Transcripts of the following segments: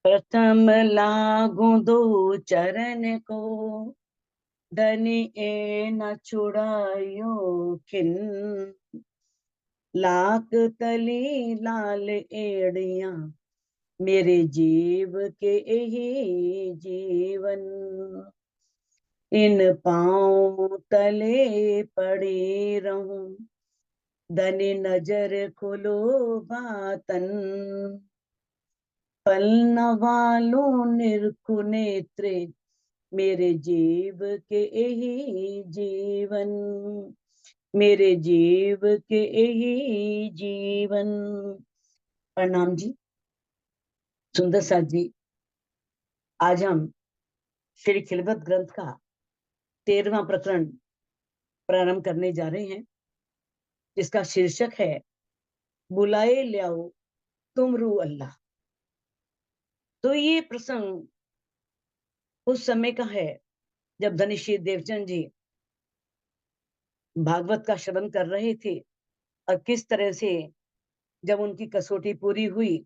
प्रथम लागू दो चरण को, धनी ए न छुड़ायो खिन। लाख तली लाल एड़िया, मेरे जीव के यही जीवन। इन पांव तले पड़ी रहूं, धनी नजर खोलो बातन। पल न वालों निरखु नेत्रे, मेरे जीव के यही जीवन। मेरे जीव के यही जीवन। प्रणाम जी। सुंदर साथ जी, आज हम श्री खिलवत ग्रंथ का 13वां प्रकरण प्रारंभ करने जा रहे हैं, जिसका शीर्षक है बुलाए लियाओ तुम रू अल्लाह। तो ये प्रसंग उस समय का है जब धनी श्री देवचंद जी भागवत का श्रवण कर रहे थे, और किस तरह से जब उनकी कसौटी पूरी हुई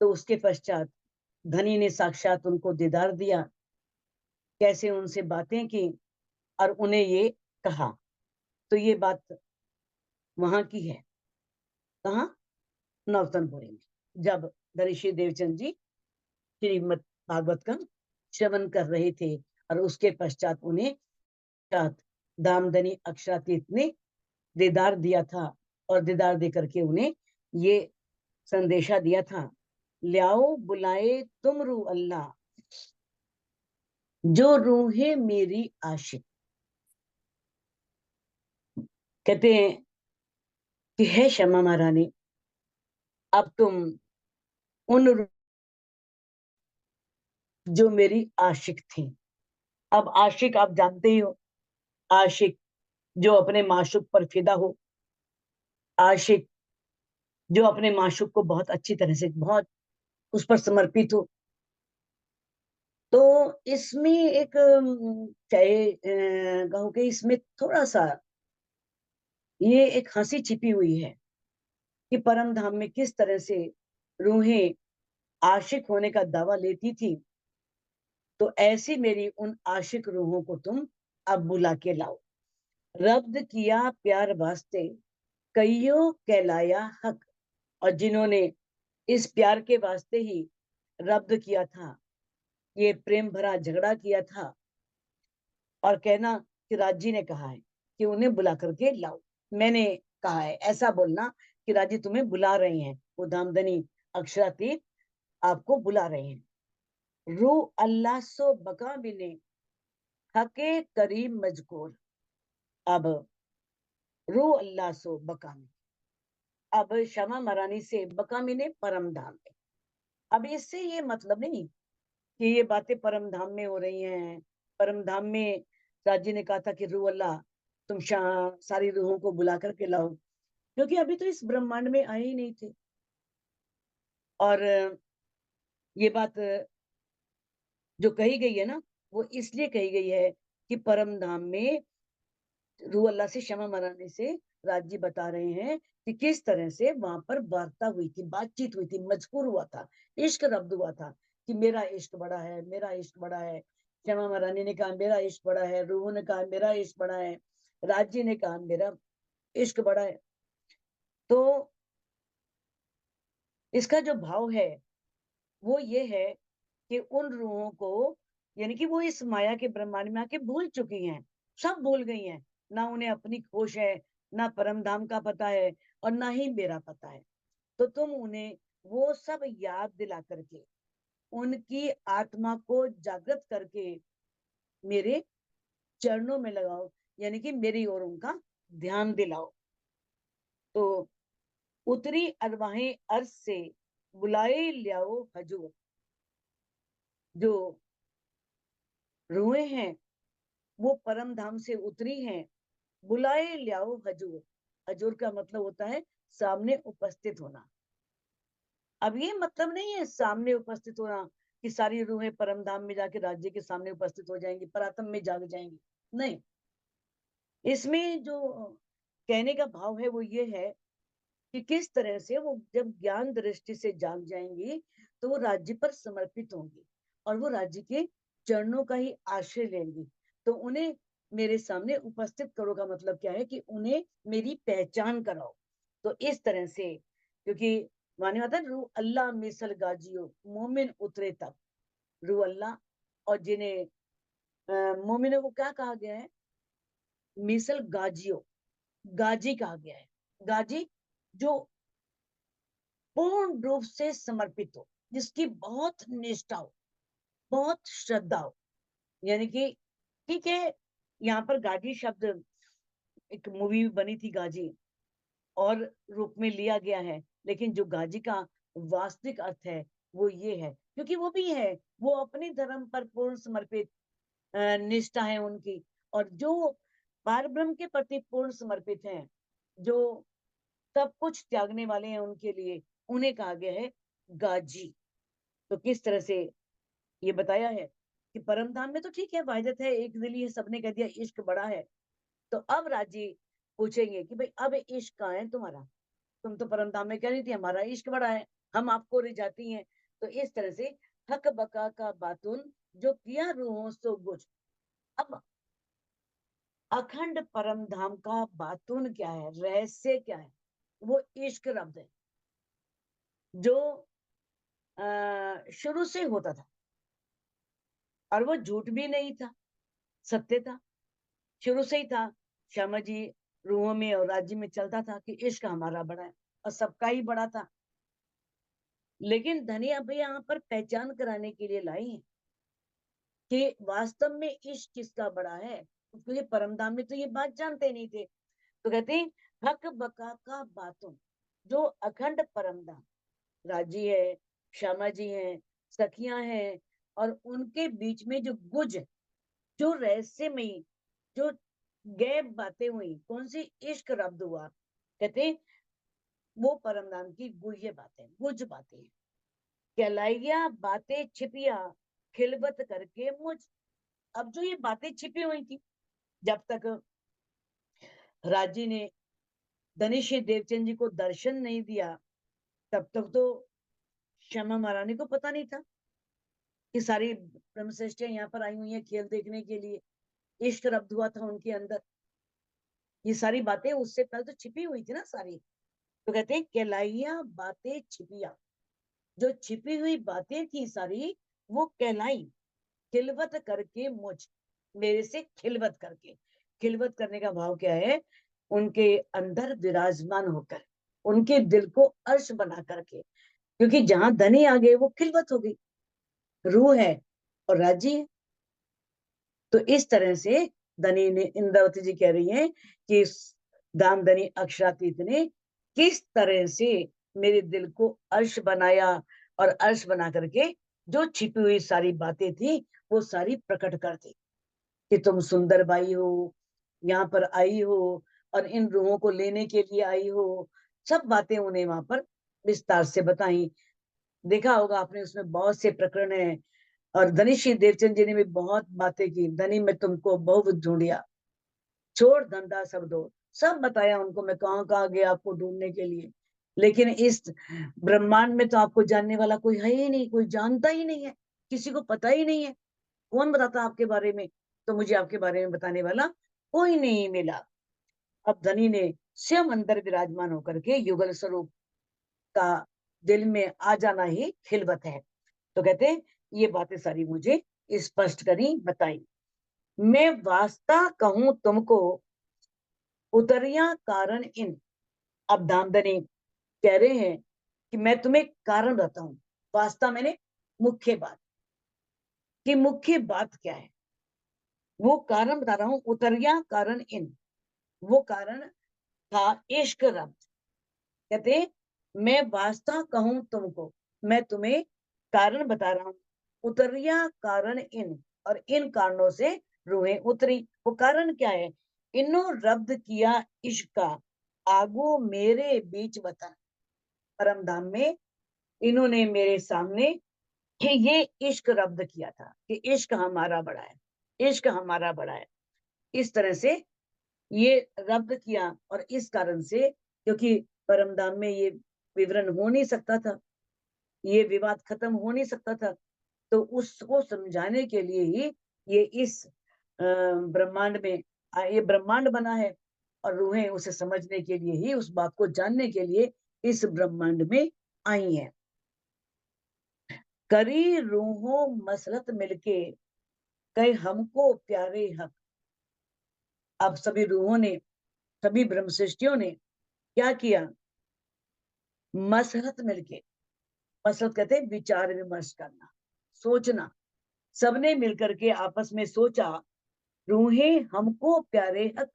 तो उसके पश्चात धनी ने साक्षात उनको दीदार दिया, कैसे उनसे बातें की और उन्हें ये कहा। तो ये बात वहां की है, कहाँ? नौतनपुरी में, जब धनी श्री देवचंद जी श्रीमद भागवत का श्रवण कर रहे थे और उसके पश्चात उन्हें दामदनी अक्षरातीत ने दीदार दिया था, और दीदार दे करके उन्हें ये संदेशा दिया था, लियाओ बुलाए तुम रू अल्लाह, जो रूहे मेरी आशिक। कहते हैं कि है क्षमा महारानी, अब तुम उन जो मेरी आशिक थी। अब आशिक आप जानते ही हो, आशिक जो अपने माशूक पर फिदा हो, आशिक जो अपने माशूक को बहुत अच्छी तरह से, बहुत उस पर समर्पित हो। तो इसमें एक चाहे कहूं कि इसमें थोड़ा सा ये एक हंसी छिपी हुई है कि परम धाम में किस तरह से रूहें आशिक होने का दावा लेती थी। तो ऐसी मेरी उन आशिक रूहों को तुम अब बुला के लाओ। रब्द किया प्यार वास्ते, कईयों कहलाया हक। और जिन्होंने इस प्यार के वास्ते ही रब्द किया था, ये प्रेम भरा झगड़ा किया था, और कहना कि राजी ने कहा है कि उन्हें बुला करके लाओ। मैंने कहा है, ऐसा बोलना कि राजी तुम्हें बुला रहे हैं, वो दामदनी अक्षरातीत आपको बुला रहे हैं। रू अल्लाह सो बका बिने, हके करीम मजकूर। अब रू अल्लाह सो बका में, अब क्षमा मरानी से बका मिने परम धाम में। अब इससे ये मतलब नहीं कि ये बातें परम धाम में हो रही हैं। परम धाम में राजी ने कहा था कि रू अल्लाह तुम सारी रूहों को बुला करके लाओ, क्योंकि अभी तो इस ब्रह्मांड में आए ही नहीं थे। और ये बात जो कही गई है ना, वो इसलिए कही गई है कि परम धाम में रूह अल्लाह से क्षमा मनाने से राजी बता रहे हैं कि किस तरह से वहां पर वार्ता हुई थी, बातचीत हुई थी, मजकूर हुआ था, इश्क रब्द हुआ था कि मेरा इश्क बड़ा है, मेरा इश्क बड़ा है। क्षमा मरानी ने कहा मेरा इश्क बड़ा है, रूह ने कहा मेरा इश्क बड़ा है, राजी ने कहा मेरा इश्क बड़ा है। तो इसका जो भाव है वो ये है कि उन रूहों को, यानी कि वो इस माया के ब्रह्मांड में आके भूल चुकी हैं, सब भूल गई हैं। ना उन्हें अपनी खोज है, ना परम धाम का पता है, और ना ही मेरा पता है। तो तुम उन्हें वो सब याद दिला करके, उनकी आत्मा को जागृत करके मेरे चरणों में लगाओ, यानी कि मेरी ओर उनका ध्यान दिलाओ। तो उतरी अरवाहें अर्श से, बुलाए लियाओ हजूर। जो रूहें हैं वो परम धाम से उतरी हैं, बुलाए लियाओ हजूर। हजूर का मतलब होता है सामने उपस्थित होना। अब ये मतलब नहीं है सामने उपस्थित होना कि सारी रूहें परम धाम में जाके राज्य के सामने उपस्थित हो जाएंगी, परातम में जाग जाएंगी, नहीं। इसमें जो कहने का भाव है वो ये है कि किस तरह से वो जब ज्ञान दृष्टि से जाग जाएंगी तो वो राज्य पर समर्पित होंगी और वो राज्य के चरणों का ही आश्रय लेंगी। तो उन्हें मेरे सामने उपस्थित करो का मतलब क्या है कि उन्हें मेरी पहचान कराओ। तो इस तरह से, क्योंकि माने होता है रू अल्लाह मिसल गाजियो, मोमिन उतरे तब। रू अल्लाह, और जिन्हें मोमिनों को क्या कहा गया है? मिसल गाजियो, गाजी कहा गया है। गाजी जो पूर्ण रूप से समर्पित हो, जिसकी बहुत निष्ठा हो, बहुत श्रद्धा हो। यानी कि ठीक है, यहाँ पर गाजी शब्द, एक मूवी बनी थी गाजी, और रूप में लिया गया है, लेकिन जो गाजी का वास्तविक अर्थ है वो ये है, क्योंकि वो भी है, वो अपने धर्म पर पूर्ण समर्पित निष्ठा है उनकी। और जो पार ब्रह्म के प्रति पूर्ण समर्पित हैं, जो सब कुछ त्यागने वाले हैं उनके लिए, उन्हें कहा गया है गाजी। तो किस तरह से ये बताया है कि परम धाम में तो ठीक है, वाहिदत है, एक दिली है, सबने कह दिया इश्क बड़ा है। तो अब राजी पूछेंगे कि भाई अब इश्क कहाँ है तुम्हारा? तुम तो परम धाम में कह रही थी हमारा इश्क बड़ा है, हम आपको रिझाती हैं। तो इस तरह से हक बका का बातुन जो किया रूहों सो बुझ। अब अखंड परम धाम का बातुन क्या है, रहस्य क्या है? वो इश्क रब्द है, जो शुरू से होता था, और वो झूठ भी नहीं था, सत्य था, शुरू से ही था। श्यामा जी रूहों में और राज्य में चलता था कि इश्क हमारा बड़ा है, और सबका ही बड़ा था। लेकिन धनी अब यहाँ पर पहचान कराने के लिए लाई है कि वास्तव में इश्क किसका बड़ा है, क्योंकि परमधाम में तो ये बात जानते नहीं थे। तो कहते हैं हक बका का बातों, जो अखंड परमधाम, राजी है, श्यामा जी हैं, सखियां हैं, और उनके बीच में जो गुज, जो रहस्यमयी, जो गैब बातें हुई, कौन सी? इश्क रब्द हुआ। कहते वो परम नाम की गुह्य बातें, गुज बातें, कहलाइया बातें छिपिया खिलबत करके मुझ। अब जो ये बातें छिपी हुई थी, जब तक राजी ने धनिषी देवचंद जी को दर्शन नहीं दिया, तब तक तो श्यामा महारानी को पता नहीं था कि सारी ब्रह्मश्रेष्ठियां यहाँ पर आई हुई हैं खेल देखने के लिए। इश्क रब्द हुआ था उनके अंदर, ये सारी बातें उससे पहले तो छिपी हुई थी ना सारी। तो कहते हैं कहलाइया बातें छिपिया, जो छिपी हुई बातें थी सारी, वो कहलाई खिलवत करके मुझ, मेरे से खिलवत करके। खिलवत करने का भाव क्या है? उनके अंदर विराजमान होकर, उनके दिल को अर्श बना करके, क्योंकि जहां धनी आ गए वो खिलवत हो गई, रूह है और राजी है। तो इस तरह से धनी ने, इंद्रावती जी कह रही हैं कि दाम धनी अक्षरातीत ने किस तरह से मेरे दिल को अर्श बनाया, और अर्श बना करके जो छिपी हुई सारी बातें थी वो सारी प्रकट कर दी कि तुम सुंदर बाई हो, यहाँ पर आई हो, और इन रूहों को लेने के लिए आई हो। सब बातें उन्हें वहां पर विस्तार से बताई। देखा होगा आपने, उसमें बहुत से प्रकरण हैं। और धनीश्री देवचंद जी ने भी बहुत बातें की, धनी में तुमको बहुत ढूंढिया, छोड़ धंधा सब दो, सब बताया उनको, मैं कहाँ कहाँ गया आपको ढूंढने के लिए। लेकिन इस ब्रह्मांड में तो आपको जानने वाला कोई है ही नहीं, कोई जानता ही नहीं है, किसी को पता ही नहीं है। कौन बताता आपके बारे में? तो मुझे आपके बारे में बताने वाला कोई नहीं मिला। अब धनी ने स्वयं अंदर विराजमान होकर के युगल स्वरूप का दिल में आ जाना ही खिलवत है। तो कहते हैं ये बातें सारी मुझे स्पष्ट करी, बताई। मैं वास्ता कहूं तुमको उतरिया कारण इन। अब दामदनी कह रहे हैं कि मैं तुम्हें कारण बताऊं। वास्ता मैंने मुख्य बात, कि मुख्य बात क्या है, वो कारण बता रहा हूं। उतरिया कारण इन, वो कारण था इश्क रब्द। कहते मैं वास्ता कहूं तुमको, मैं तुम्हें कारण बता रहा हूं। उतरिया कारण इन, और इन कारणों से रूहें उतरी। वो कारण क्या है? इन्हों रब्द किया इश्क का आगू मेरे बीच वतन। परम धाम में इन्होंने मेरे सामने कि ये इश्क रब्द किया था कि इश्क हमारा बड़ा है, इश्क हमारा बड़ा है। इस तरह से ये रब्द किया, और इस कारण से, क्योंकि परमधाम में ये विवरण हो नहीं सकता था, ये विवाद खत्म हो नहीं सकता था। तो उसको समझाने के लिए ही ये इस ब्रह्मांड में ये ब्रह्मांड बना है, और रूहें उसे समझने के लिए ही, उस बात को जानने के लिए इस ब्रह्मांड में आई हैं। करी रूहों मसलत मिलके, कई हमको प्यारे हक। अब सभी रूहों ने, सभी ब्रह्म सृष्टियों ने क्या किया? मसलत मिलके, मसलत कहते हैं विचार विमर्श करना, सोचना। सबने मिलकर के आपस में सोचा, रूहें हमको प्यारे हक,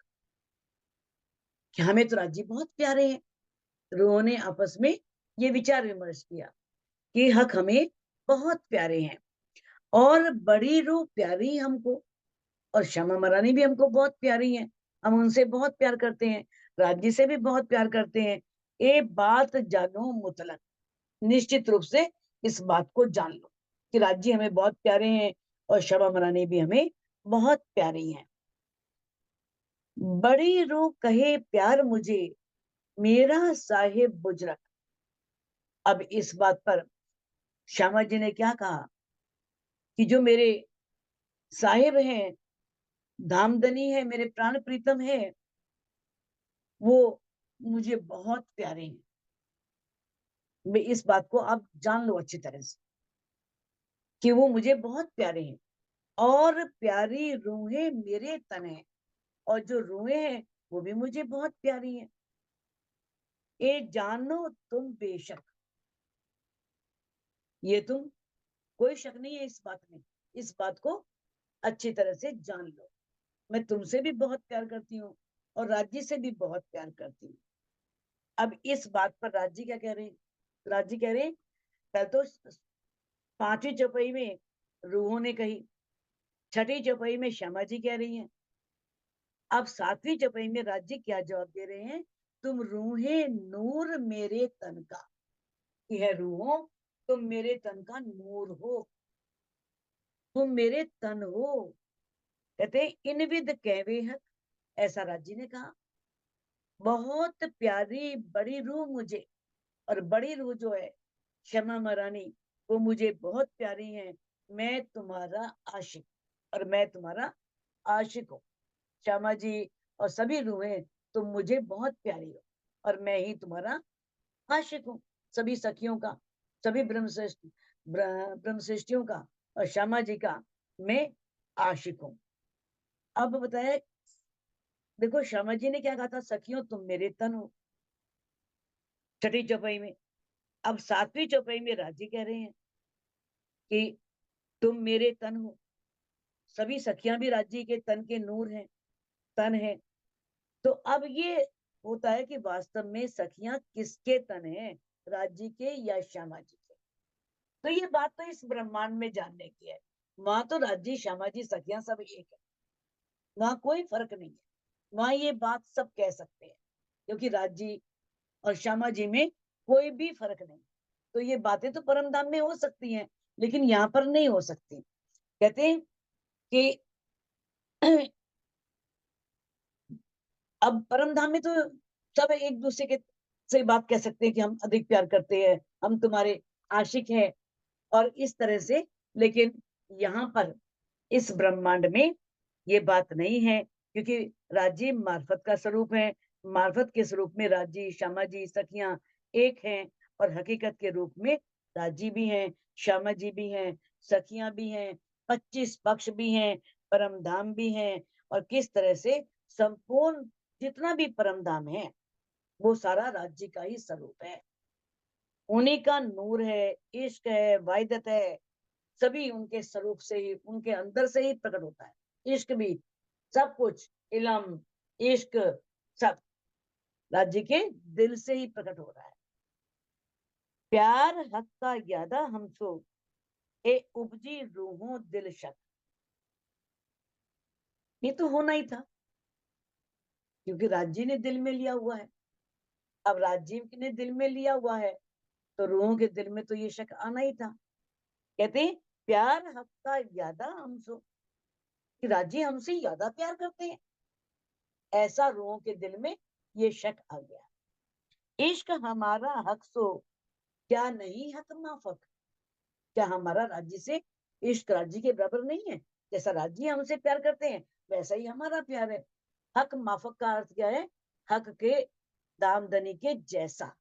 कि हमें तो राज्य बहुत प्यारे हैं। रूहों ने आपस में ये विचार विमर्श किया कि हक हमें बहुत प्यारे हैं, और बड़ी रूह प्यारी हमको, और श्यामा महारानी भी हमको बहुत प्यारी हैं, हम उनसे बहुत प्यार करते हैं, राज्य से भी बहुत प्यार करते हैं। ये बात जानो मुतलक, निश्चित रूप से इस बात को जान लो कि राज्य हमें बहुत प्यारे हैं, और श्यामा महारानी भी हमें बहुत प्यारी हैं। बड़ी रूह कहे प्यार मुझे, मेरा साहिब बुजरक। अब इस बात पर श्यामा जी ने क्या कहा कि जो मेरे साहिब हैं, धामधनी है, मेरे प्राण प्रीतम है, वो मुझे बहुत प्यारे हैं। मैं इस बात को आप जान लो अच्छी तरह से कि वो मुझे बहुत प्यारे हैं, और प्यारी रूहें मेरे तन है, और जो रूहें हैं वो भी मुझे बहुत प्यारी हैं। ये जानो तुम बेशक, ये तुम, कोई शक नहीं है इस बात में, इस बात को अच्छी तरह से जान लो। मैं तुमसे भी बहुत प्यार करती हूँ, और राज्य से भी बहुत प्यार करती हूँ। अब इस बात पर राज्य क्या कह रहे हैं? राज्य कह रहे हैं, कल तो पांचवी चौपाई में रूहों ने कही, छठी चौपाई में श्यामा जी कह रही हैं, अब सातवीं चौपाई में राज्य क्या जवाब दे रहे हैं? तुम रूहें नूर मेरे तन का, यह रूहों तुम मेरे तन का नूर हो, तुम मेरे तन हो। कहते इन विद कहवे हक, ऐसा राज्य ने कहा, बहुत प्यारी बड़ी रूह मुझे, और बड़ी रूह जो है श्यामा महारानी, वो मुझे बहुत प्यारी है। मैं तुम्हारा आशिक, और मैं तुम्हारा आशिक हूँ। श्यामा जी और सभी रूहें, तुम मुझे बहुत प्यारी हो, और मैं ही तुम्हारा आशिक हूँ। सभी सखियों का, सभी ब्रह्म सृष्टियों का, और श्यामा जी का मैं आशिक हूँ। अब बताया, देखो श्यामा जी ने क्या कहा था, सखियों तुम मेरे तन हो, छठी चौपाई में। अब सातवीं चौपाई में राजी कह रहे हैं कि तुम मेरे तन हो, सभी सखियां भी राज्य के तन के नूर हैं, तन है। तो अब ये होता है कि वास्तव में सखियां किसके तन हैं, राज्य के या श्यामा जी के? तो ये बात तो इस ब्रह्मांड में जानने की है। वहां तो राज्य श्यामा जी सखियां सब एक है, वहां कोई फर्क नहीं है, वहां ये बात सब कह सकते हैं, क्योंकि राज्य और श्यामा जी में कोई भी फर्क नहीं। तो ये बातें तो परम धाम में हो सकती हैं, लेकिन यहाँ पर नहीं हो सकती। कहते हैं कि अब परम धाम में तो सब एक दूसरे के से बात कह सकते हैं कि हम अधिक प्यार करते हैं, हम तुम्हारे आशिक हैं, और इस तरह से। लेकिन यहाँ पर इस ब्रह्मांड में ये बात नहीं है, क्योंकि राज्य मार्फत का स्वरूप है। मार्फत के स्वरूप में राज्य श्यामा जी सखियां एक हैं, और हकीकत के रूप में राज्य भी हैं, श्यामा जी भी हैं, सखियां भी हैं, 25 पक्ष भी हैं, परम धाम भी हैं। और किस तरह से संपूर्ण जितना भी परम धाम है, वो सारा राज्य का ही स्वरूप है, उन्हीं का नूर है, इश्क है, वाहिदत है। सभी उनके स्वरूप से ही, उनके अंदर से ही प्रकट होता है। इश्क भी, सब कुछ, इलम, इश्क, सब राज्य के दिल से ही प्रकट हो रहा है। प्यार हक का ज्यादा हमसो, ए उपजी रूहों दिल शक। ये तो होना ही था, क्योंकि राज्य ने दिल में लिया हुआ है। अब राज्य ने दिल में लिया हुआ है, तो रूहों के दिल में तो ये शक आना ही था। कहते हैं प्यार हक का ज्यादा हमसो, कि राज्य हमसे ज्यादा प्यार करते हैं, ऐसा रूहों के दिल में ये शक आ गया। इश्क हमारा हक सो, क्या नहीं हक माफक? क्या हमारा राज्य से इश्क राज्य के बराबर नहीं है? जैसा राज्य हमसे प्यार करते हैं वैसा ही हमारा प्यार है। हक माफक का अर्थ क्या है? हक के दामदनी के जैसा।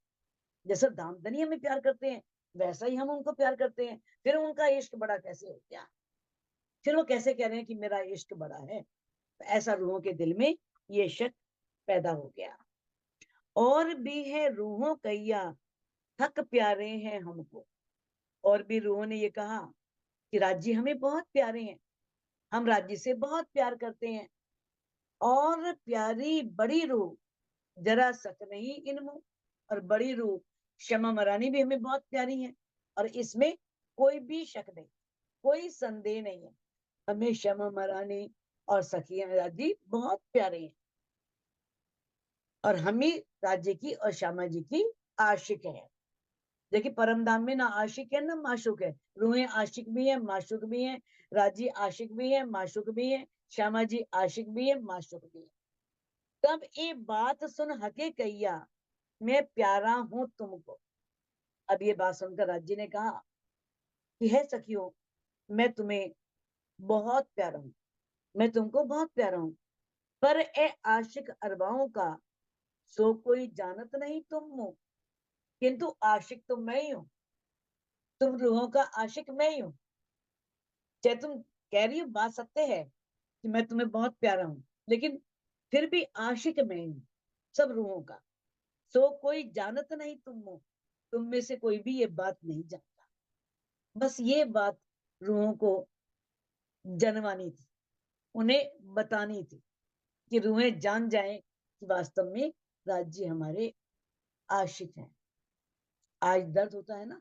जैसा दामदनी हमें प्यार करते हैं वैसा ही हम उनको प्यार करते हैं। फिर उनका इश्क बड़ा कैसे हो गया? फिर वो कैसे कह रहे हैं कि मेरा इश्क बड़ा है? तो ऐसा रूहों के दिल में ये शक पैदा हो गया। और भी है रूहों कैया, हक प्यारे हैं हमको। और भी रूहों ने ये कहा कि राज्य हमें बहुत प्यारे हैं, हम राज्य से बहुत प्यार करते हैं। और प्यारी बड़ी रूह जरा शक नहीं इनमें। और बड़ी रूह क्षमा मरानी भी हमें बहुत प्यारी है, और इसमें कोई भी शक नहीं, कोई संदेह नहीं है। हमें क्षमा मरानी और सखिया राज्य बहुत प्यारे हैं, और हम ही राज्य की और श्यामा जी की आशिक है। देखिए परम धाम में ना आशिक है ना माशुक है, रूहें आशिक भी है माशुक भी है, राजी आशिक भी है माशुक भी है, श्यामा जी आशिक भी है माशुक भी है। तब ये बात सुन हके कैया, मैं प्यारा हूं तुमको। अब ये बात सुनकर राज्य ने कहा कि है सखियों, मैं तुम्हें बहुत प्यारा हूं, मैं तुमको बहुत प्यारा हूं। पर ए आशिक अरबाओं का सो कोई जानत नहीं तुम हो। किंतु आशिक तो मैं ही हूं, तुम रूहों का आशिक मैं ही हूं। चाहे तुम कह रही हो बात सत्य है कि मैं तुम्हें बहुत प्यारा हूं, लेकिन फिर भी आशिक मैं ही हूं सब रूहों का। सो कोई जानत नहीं तुम हो, तुम में से कोई भी ये बात नहीं जानता। बस ये बात रूहों को जनवानी थी, उन्हें बतानी थी कि रूहें जान जाएं कि वास्तव में राज्य हमारे आशिक हैं। आज दर्द होता है ना,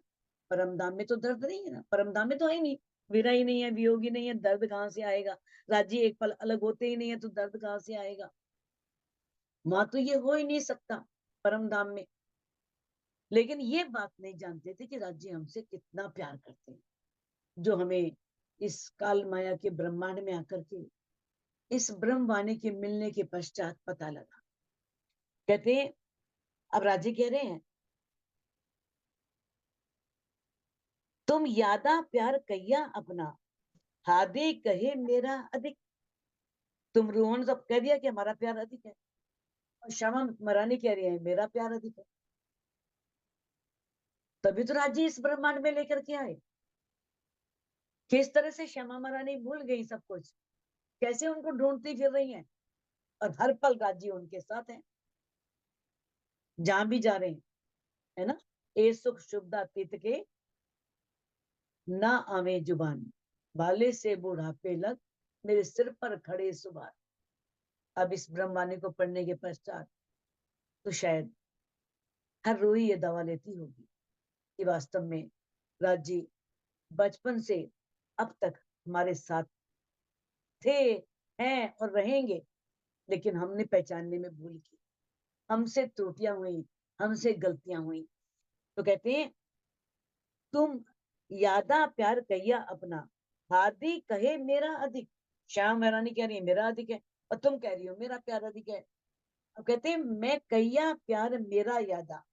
परमधाम में तो दर्द नहीं है ना, परमधाम में तो है ही नहीं। विरह ही नहीं है, वियोग ही नहीं है, दर्द कहाँ से आएगा? राज्य एक पल अलग होते ही नहीं है, तो दर्द कहाँ से आएगा? वहां तो ये हो ही नहीं सकता परमधाम में। लेकिन ये बात नहीं जानते थे कि राज्य हमसे कितना प्यार करते हैं, जो हमें इस काल माया के ब्रह्मांड में आकर के इस ब्रह्मवाणी के मिलने के पश्चात पता लगा। कहते हैं, अब राज्य कह रहे हैं, तुम यादा प्यार कैया अपना, हादे कहे मेरा अधिक। तुम रोहन सब कह दिया कि हमारा प्यार अधिक है, और श्यामा मरानी कह रही है मेरा प्यार अधिक है। तभी तो राज्य इस ब्रह्मांड में लेकर के आए। किस तरह से श्यामा मरानी भूल गई सब कुछ, कैसे उनको ढूंढती फिर रही हैं, और हर पल राज्य उनके साथ है, जहां भी जा रहे हैं, है ना। ए सुख शुभदा तीत के ना आवे जुबान, बाले से बुढ़ापे लग मेरे सिर पर खड़े सुभान। अब इस ब्रह्मवाणी को पढ़ने के पश्चात तो शायद हर रोई ये दवा लेती होगी कि वास्तव में राज्य बचपन से अब तक हमारे साथ थे, हैं और रहेंगे, लेकिन हमने पहचानने में भूल की, हमसे त्रुटियां हुई, हमसे गलतियां हुई। तो कहते हैं, तुम यादा प्यार कहिया अपना, हादी कहे मेरा अधिक। श्याम हैरानी कह रही है मेरा अधिक है, और तुम कह रही हो मेरा प्यार अधिक है। अब कहते हैं, मैं कहिया प्यार मेरा यादा।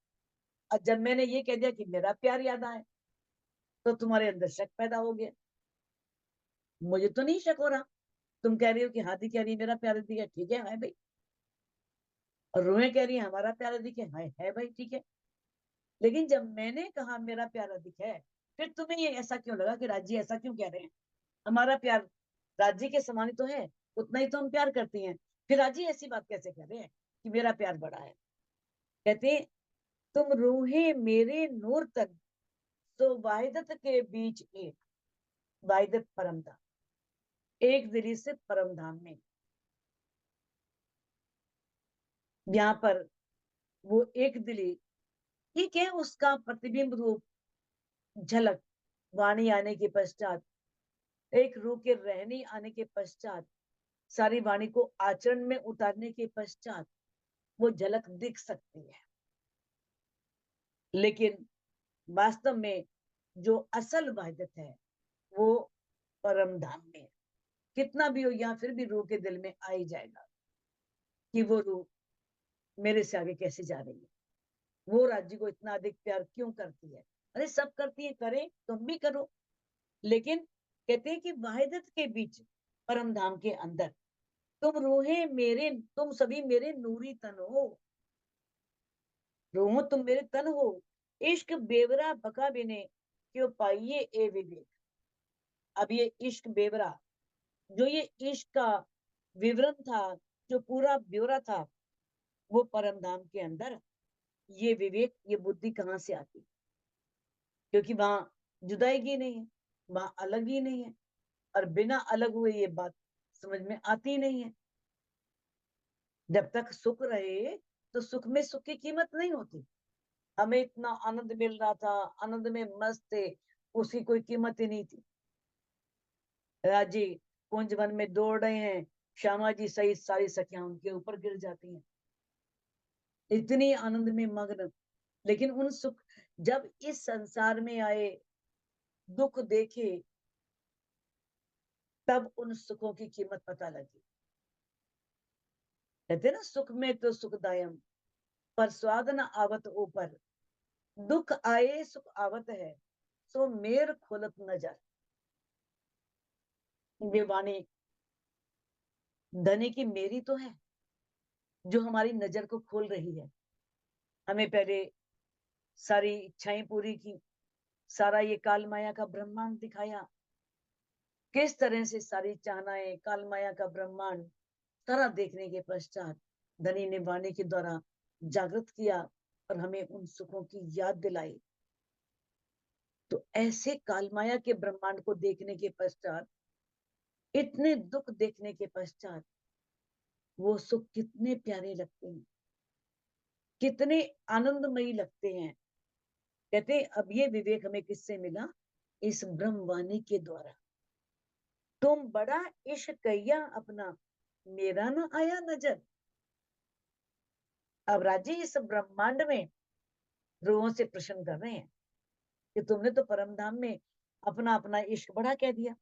और जब मैंने ये कह दिया कि मेरा प्यार यादा है, तो तुम्हारे अंदर शक पैदा हो गया। मुझे तो नहीं शक हो रहा, तुम कह रही हो कि हादी कह रही है मेरा प्यार अधिक है, ठीक है भाई। और रूहें कह रही है हमारा प्यार अधिक है भाई, ठीक है। लेकिन जब मैंने कहा मेरा प्यार अधिक है, फिर तुम्हें ये ऐसा क्यों लगा कि राज्य ऐसा क्यों कह रहे हैं? हमारा प्यार राज्य के समान ही तो है, उतना ही तो हम प्यार करती हैं। फिर राज्य ऐसी बात कैसे कह रहे हैं कि मेरा प्यार बड़ा है? कहते, तुम रूहे मेरे नूर तक, तो वाहिदत के बीच एक। वाहिदत परम धाम, एक दिली से परम धाम में, यहाँ पर वो एक दिली, ठीक है, उसका प्रतिबिंब रूप झलक वाणी आने के पश्चात, एक रूह के रहनी आने के पश्चात, सारी वाणी को आचरण में उतारने के पश्चात वो झलक दिख सकती है। लेकिन वास्तव में जो असल वहदत है वो परम धाम में है। कितना भी हो यहाँ फिर भी रूह के दिल में आ ही जाएगा कि वो रूह मेरे से आगे कैसे जा रही है, वो राज्य को इतना अधिक प्यार क्यों करती है। अरे सब करती है, करें तुम भी करो, लेकिन कहते हैं कि वाहिदत के बीच परम धाम के अंदर तुम रूहें मेरे, तुम सभी मेरे नूरी तन हो, रूहों तुम मेरे तन हो, इश्क बेवरा बका बिने क्यों पाइए ए विवेक। अब ये इश्क बेवरा, जो ये इश्क का विवरण था, जो पूरा ब्यौरा था, वो परम धाम के अंदर ये विवेक, ये बुद्धि कहाँ से आती, क्योंकि वहां जुदाई नहीं है, वहां अलग ही नहीं है, और बिना अलग हुए ये बात समझ में आती नहीं है। जब तक सुख रहे तो सुख में सुख की कीमत नहीं होती। हमें इतना आनंद मिल रहा था, आनंद में मस्त थे, उसकी कोई कीमत ही नहीं थी। राजी कुंज वन में दौड़ रहे हैं, श्यामा जी सहित सारी सखियां उनके ऊपर गिर जाती हैं, इतनी आनंद में मग्न। लेकिन उन सुख, जब इस संसार में आए, दुख देखे, तब उन सुखों की कीमत पता लगी। कहते ना, सुख में तो सुखदायम पर स्वाद न आवत ऊपर, दुख आए सुख आवत है सो मेर खोलत नजर। ये वाणी धनी की मेरी तो है, जो हमारी नजर को खोल रही है। हमें पहले सारी इच्छाएं पूरी की, सारा ये काल माया का ब्रह्मांड दिखाया, किस तरह से सारी चाहनाएं, काल माया का ब्रह्मांड सारा देखने के पश्चात धनी ने वाणी के द्वारा जागृत किया और हमें उन सुखों की याद दिलाई। तो ऐसे काल माया के ब्रह्मांड को देखने के पश्चात, इतने दुख देखने के पश्चात, वो सुख कितने प्यारे लगते हैं, कितने आनंदमयी लगते हैं। कहते अब ये विवेक हमें किससे मिला, इस ब्रह्मवाणी के द्वारा। तुम बड़ा इश्क कैया अपना मेरा ना आया नजर। अब राजी इस ब्रह्मांड में रूहों से प्रश्न कर रहे हैं कि तुमने तो परम धाम में अपना अपना इश्क बड़ा कह दिया,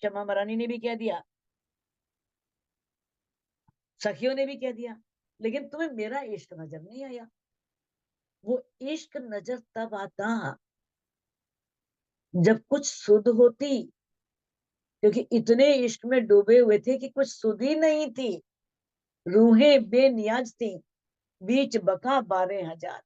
क्षमा महारानी ने भी कह दिया, सखियों ने भी कह दिया, लेकिन तुम्हें मेरा इश्क नजर नहीं आया। वो इश्क नजर तब आता जब कुछ सुध होती, क्योंकि इतने इश्क में डूबे हुए थे कि कुछ सुध ही नहीं थी। रूहें बेनियाज थी, बीच बका 12,000।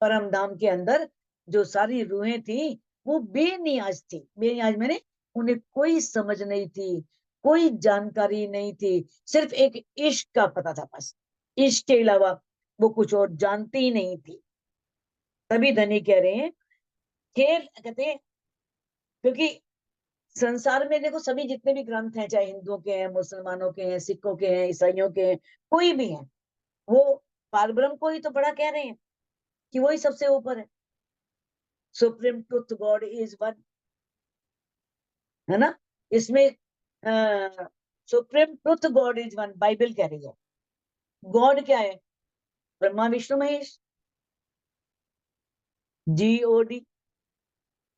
परम धाम के अंदर जो सारी रूहें थी, वो बेनियाज थी। बेनियाज मैंने उन्हें कोई समझ नहीं थी, कोई जानकारी नहीं थी, सिर्फ एक इश्क का पता था बस, इश्क के अलावा वो कुछ और जानती ही नहीं थी। तभी धनी कह रहे हैं, खेल कहते हैं, क्योंकि संसार में देखो सभी जितने भी ग्रंथ हैं, चाहे हिंदुओं के हैं, मुसलमानों के हैं, सिखों के हैं, ईसाइयों के हैं, कोई भी है, वो पारब्रह्म को ही तो बड़ा कह रहे हैं कि वही सबसे ऊपर है। Supreme truth God is one, है ना। इसमें supreme truth God is one Bible कह रही है। गॉड क्या है, ब्रह्मा विष्णु महेश, GOD।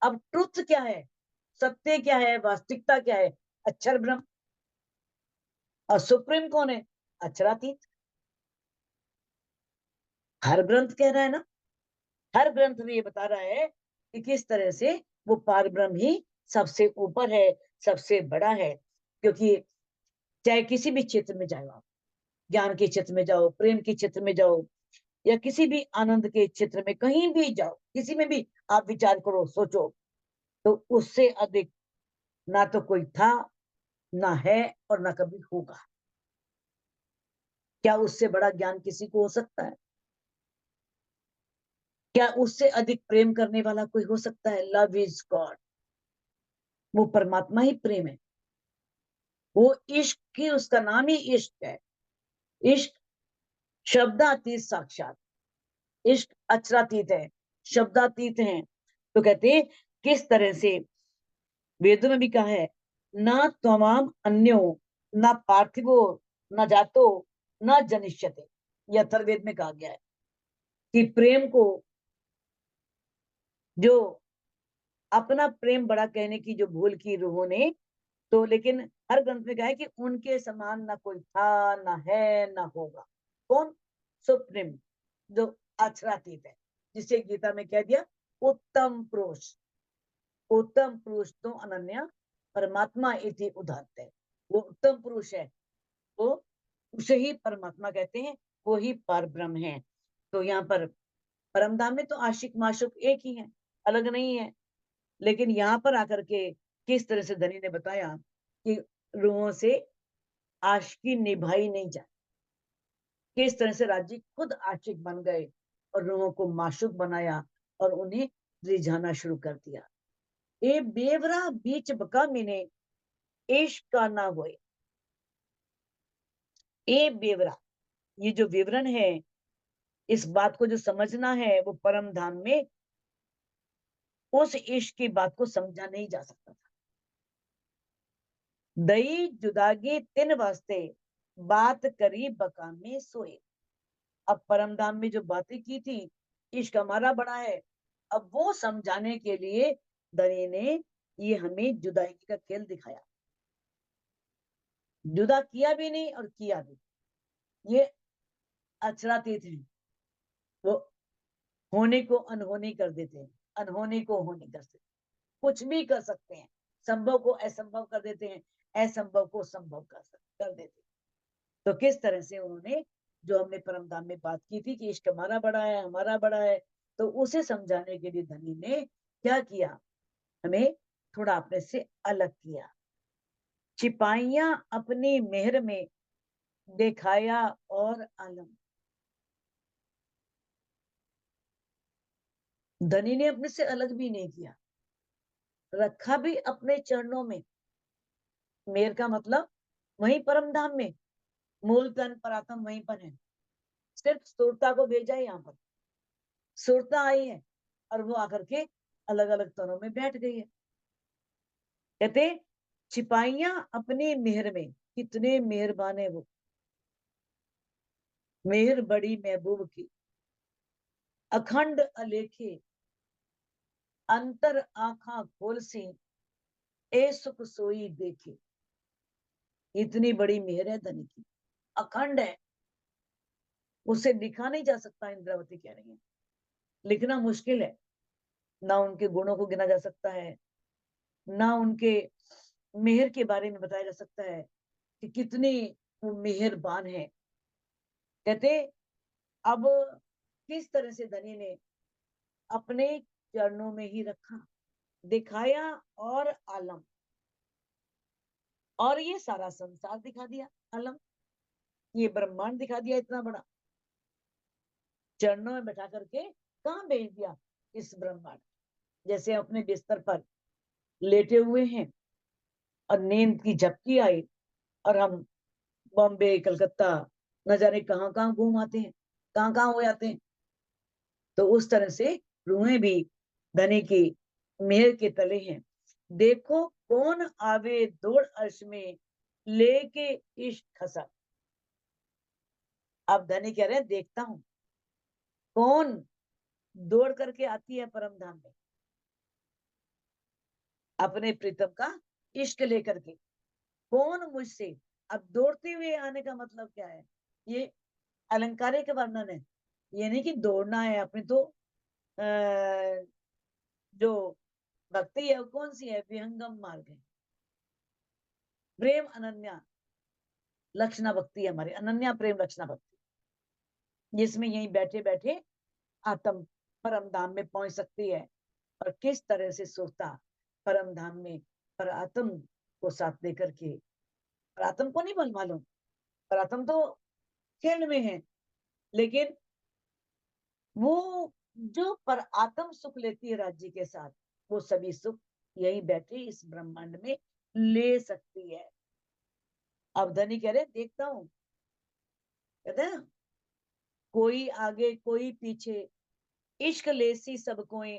अब ट्रुथ क्या है, सत्य क्या है, वास्तविकता क्या है, अक्षर ब्रह्म। और सुप्रीम कौन है, अक्षरातीत। हर ग्रंथ कह रहा है ना, हर ग्रंथ में ये बता रहा है कि किस तरह से वो पार ब्रह्म ही सबसे ऊपर है, सबसे बड़ा है। क्योंकि चाहे किसी भी क्षेत्र में जाओ आप, ज्ञान के क्षेत्र में जाओ, प्रेम के क्षेत्र में जाओ, या किसी भी आनंद के क्षेत्र में कहीं भी जाओ, किसी में भी आप विचार करो, सोचो, तो उससे अधिक ना तो कोई था, ना है, और ना कभी होगा। क्या उससे बड़ा ज्ञान किसी को हो सकता है? क्या उससे अधिक प्रेम करने वाला कोई हो सकता है? लव इज गॉड, वो परमात्मा ही प्रेम है। वो इश्क की, उसका नाम ही इश्क है। इश्क शब्दातीत साक्षात, इश्क अक्षरातीत है, शब्दातीत है। तो कहते हैं किस तरह से वेदों में भी कहा है, ना त्वमाम अन्यो ना पार्थिवो न जातो न जनिष्यते। ये अथर्ववेद में कहा गया है कि प्रेम को, जो अपना प्रेम बड़ा कहने की जो भूल की रूहों ने, तो लेकिन हर ग्रंथ में कहा है कि उनके समान ना कोई था, ना है, ना होगा। कौन? सुप्रीम, जो अक्षरातीत है, जिसे गीता में कह दिया उत्तम पुरुष, उत्तम पुरुष तो अनन्या परमात्मा इति उदाहरते, वो उत्तम पुरुष है, वो उसे ही परमात्मा कहते हैं, वो ही पर ब्रह्म है। तो यहाँ पर परमधाम में तो आशिक माशुक एक ही है, अलग नहीं है। लेकिन यहाँ पर आकर के किस तरह से धनी ने बताया कि रूहों से आशिकी निभाई नहीं जाती, किस तरह से राजी खुद आशिक बन गए और रूहों को माशुक बनाया और उन्हें रिझाना शुरू कर दिया। ए बेवरा बीच बका मिने इश्क का ना होए। ए बेवरा, ये जो विवरण है, इस बात को जो समझना है, वो परम धाम में उस इश्क की बात को समझा नहीं जा सकता था। दई जुदागी तिन वास्ते बात करी बका में सोए। अब परम धाम में जो बातें की थी, इश्क हमारा बड़ा है, अब वो समझाने के लिए दनी ने ये हमें जुदाई का खेल दिखाया। जुदा किया भी नहीं और किया भी, ये अचरातीत है। वो होने को अनहोनी कर देते हैं, अनहोनी को होनी कर देते, कुछ भी कर सकते हैं, संभव को असंभव कर देते हैं, असंभव को संभव कर देते हैं। तो किस तरह से उन्होंने, जो हमने परमधाम में बात की थी कि इश्क हमारा बड़ा है, हमारा बड़ा है, तो उसे समझाने के लिए धनी ने क्या किया, हमें थोड़ा अपने से अलग किया। छिपाइयां अपनी मेहर में दिखाया और आलम। धनी ने अपने से अलग भी नहीं किया, रखा भी अपने चरणों में। मेहर का मतलब वही परम धाम में, मूल तन परात्म वहीं पर है, सिर्फ सुरता को भेजा है। यहाँ पर सुरता आई है और वो आकर के अलग अलग तनों में बैठ गई है। कहते छिपाइयां अपनी मेहर में, कितने मेहरबान है वो, मेहर बड़ी महबूब की, अखंड अलेखे अंतर आंखा खोल सी ए सुख सोई देखे। इतनी बड़ी मेहर है धनी की, अखंड है, उसे लिखा नहीं जा सकता। इंद्रावती कह रही है, लिखना मुश्किल है, ना उनके गुणों को गिना जा सकता है, ना उनके मेहर के बारे में बताया जा सकता है कि कितनी वो मेहरबान है। कहते अब किस तरह से धनी ने अपने चरणों में ही रखा, दिखाया और आलम, और ये सारा संसार दिखा दिया, आलम, ये ब्रह्मांड दिखा दिया इतना बड़ा, चरणों में बैठा करके कहाँ भेज दिया इस ब्रह्मांड। जैसे अपने बिस्तर पर लेटे हुए हैं और नींद की झपकी आई और हम बॉम्बे कलकत्ता न जाने कहाँ कहाँ घूम आते हैं, कहाँ कहाँ हो जाते हैं। तो उस तरह से रूहें भी धनी की मेहर के तले हैं। देखो कौन आवे दौड़ अर्श में लेके इश्क खसा। अब धनी कह रहे हैं देखता हूं कौन दौड़ करके आती है परम धाम में अपने प्रीतम का इश्क लेकर के, कौन मुझसे। अब दौड़ते हुए आने का मतलब क्या है, ये अलंकारिक वर्णन है, ये नहीं कि दौड़ना है अपने। तो जो भक्ति है वो कौन सी है, विहंगम मार्ग है, प्रेम अनन्या लक्षणा भक्ति है हमारी, अनन्या प्रेम लक्षणा भक्ति, जिसमें यहीं बैठे बैठे आत्म परम धाम में पहुंच सकती है। और किस तरह से सोता परम धाम में पर आत्म को साथ लेकर के, पर आत्म को नहीं बल मालूम, पर आत्म तो खेल में है, लेकिन वो जो पर आत्म सुख लेती है राज्य के साथ, वो सभी सुख यहीं बैठे इस ब्रह्मांड में ले सकती है। अब धनी कह रहे देखता हूं, कहते हैं कोई आगे कोई पीछे इश्क लेसी सब कोई,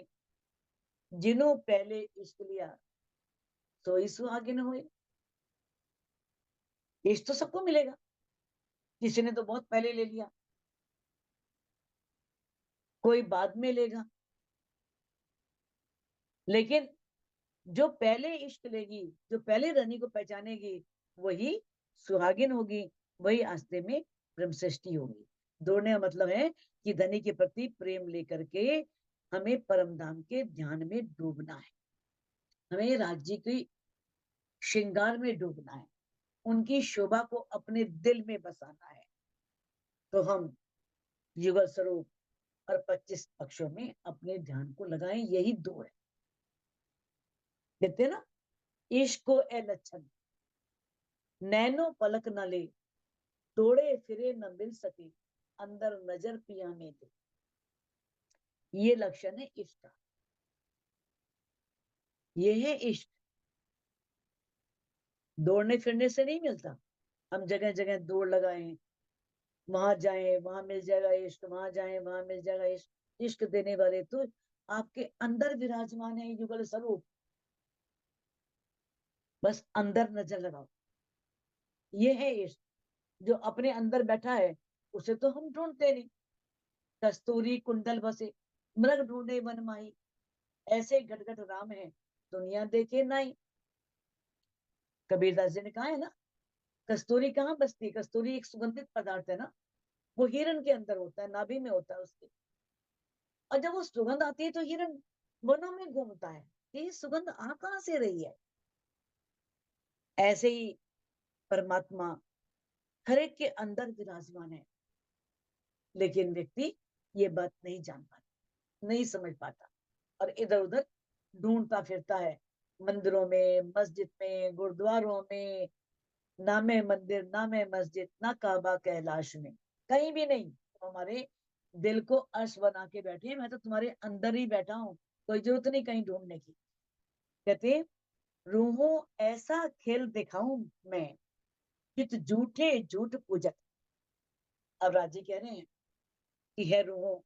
जिन्हों पहले इश्क लिया सोई सुहागिन हुए। इश्क तो सबको मिलेगा, किसी ने तो बहुत पहले ले लिया, कोई बाद में लेगा, लेकिन जो पहले इश्क लेगी, जो पहले रानी को पहचानेगी, वही सुहागिन होगी, वही आस्ते में ब्रह्म सृष्टि होगी। दौड़ने का मतलब है कि धनी के प्रति प्रेम लेकर के हमें परम धाम के ध्यान में डूबना है, हमें राज्य की श्रृंगार में डूबना है, उनकी शोभा को अपने दिल में बसाना है। तो हम युगल स्वरूप और 25 अक्षरों में अपने ध्यान को लगाएं, यही दो है। कहते ना, इश्क को ए लच्छन नैनो पलक न ले, तोड़े फिरे न मिल सके, अंदर नजर पिया में दे। ये लक्षण है इश्क का, ये है इश्क। दौड़ने फिरने से नहीं मिलता। हम जगह जगह दौड़ लगाएं, वहां जाएं वहां मिल जाएगा इश्क, वहां जाएं वहां मिल जाएगा इश्क। इश्क देने वाले तो आपके अंदर विराजमान है युगल स्वरूप, बस अंदर नजर लगाओ। ये है इश्क, जो अपने अंदर बैठा है उसे तो हम ढूंढते नहीं। कस्तूरी कुंडल बसे मृग ढूंढे वन माही, ऐसे गटगट राम है दुनिया देखे नहीं। कबीरदास जी ने कहा है ना, कस्तूरी कहाँ बसती है? कस्तूरी एक सुगंधित पदार्थ है ना, वो हिरण के अंदर होता है, नाभि में होता है उसके। और जब वो सुगंध आती है तो हिरण वनों में घूमता है, ये सुगंध आ कहां से रही है? ऐसे ही परमात्मा हर एक के अंदर विराजमान है, लेकिन व्यक्ति ये बात नहीं जान पाता, नहीं समझ पाता, और इधर उधर ढूंढता फिरता है, मंदिरों में, मस्जिद में, गुरुद्वारों में। ना मैं मंदिर, ना मैं मस्जिद, ना काबा कैलाश में, कहीं भी नहीं। तो हमारे दिल को अर्श बना के बैठे हैं, मैं तो तुम्हारे अंदर ही बैठा हूं, कोई जरूरत नहीं कहीं ढूंढने की। कहते रूहों ऐसा खेल दिखाऊं मैं, चित झूठे झूठ पूजक। अब राजी कह रहे हैं कि है रूहों,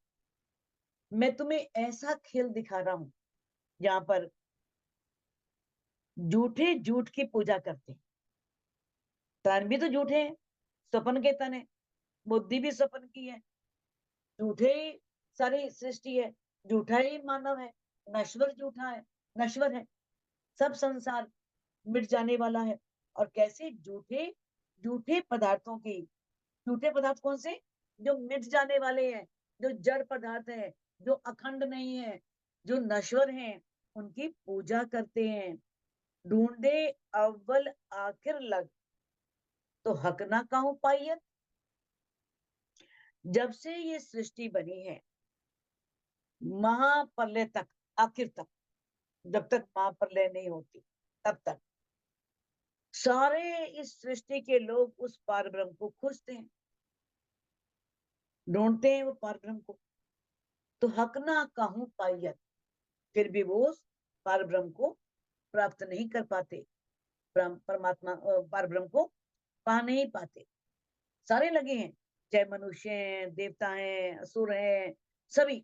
मैं तुम्हें ऐसा खेल दिखा रहा हूं जहां पर झूठे झूठ की पूजा करते हैं। तन भी तो झूठे हैं, स्वप्न के तन है, बुद्धि भी स्वप्न की है, झूठे ही सारी सृष्टि है, झूठा ही मानव है, नश्वर झूठा है, नश्वर है, सब संसार मिट जाने वाला है। और कैसे झूठे झूठे पदार्थों की, झूठे पदार्थ कौन से? जो मिट जाने वाले हैं, जो जड़ पदार्थ है, जो अखंड नहीं है, जो नश्वर हैं, उनकी पूजा करते हैं। ढूंढे अव्वल आखिर लग, तो हक ना कहूं पायत। जब से ये सृष्टि बनी है, महाप्रलय तक, आखिर तक, जब तक महाप्रलय नहीं होती तब तक सारे इस सृष्टि के लोग उस पार ब्रह्म को खोजते हैं, ढूंढते हैं वो पार ब्रह्म को। तो हक ना कहूं पायत, फिर भी वो उस पार ब्रह्म को प्राप्त नहीं कर पाते, परमात्मा पार ब्रह्म को पा नहीं पाते। सारे लगे हैं, चाहे मनुष्य हैं, देवता हैं, असुर हैं, सभी,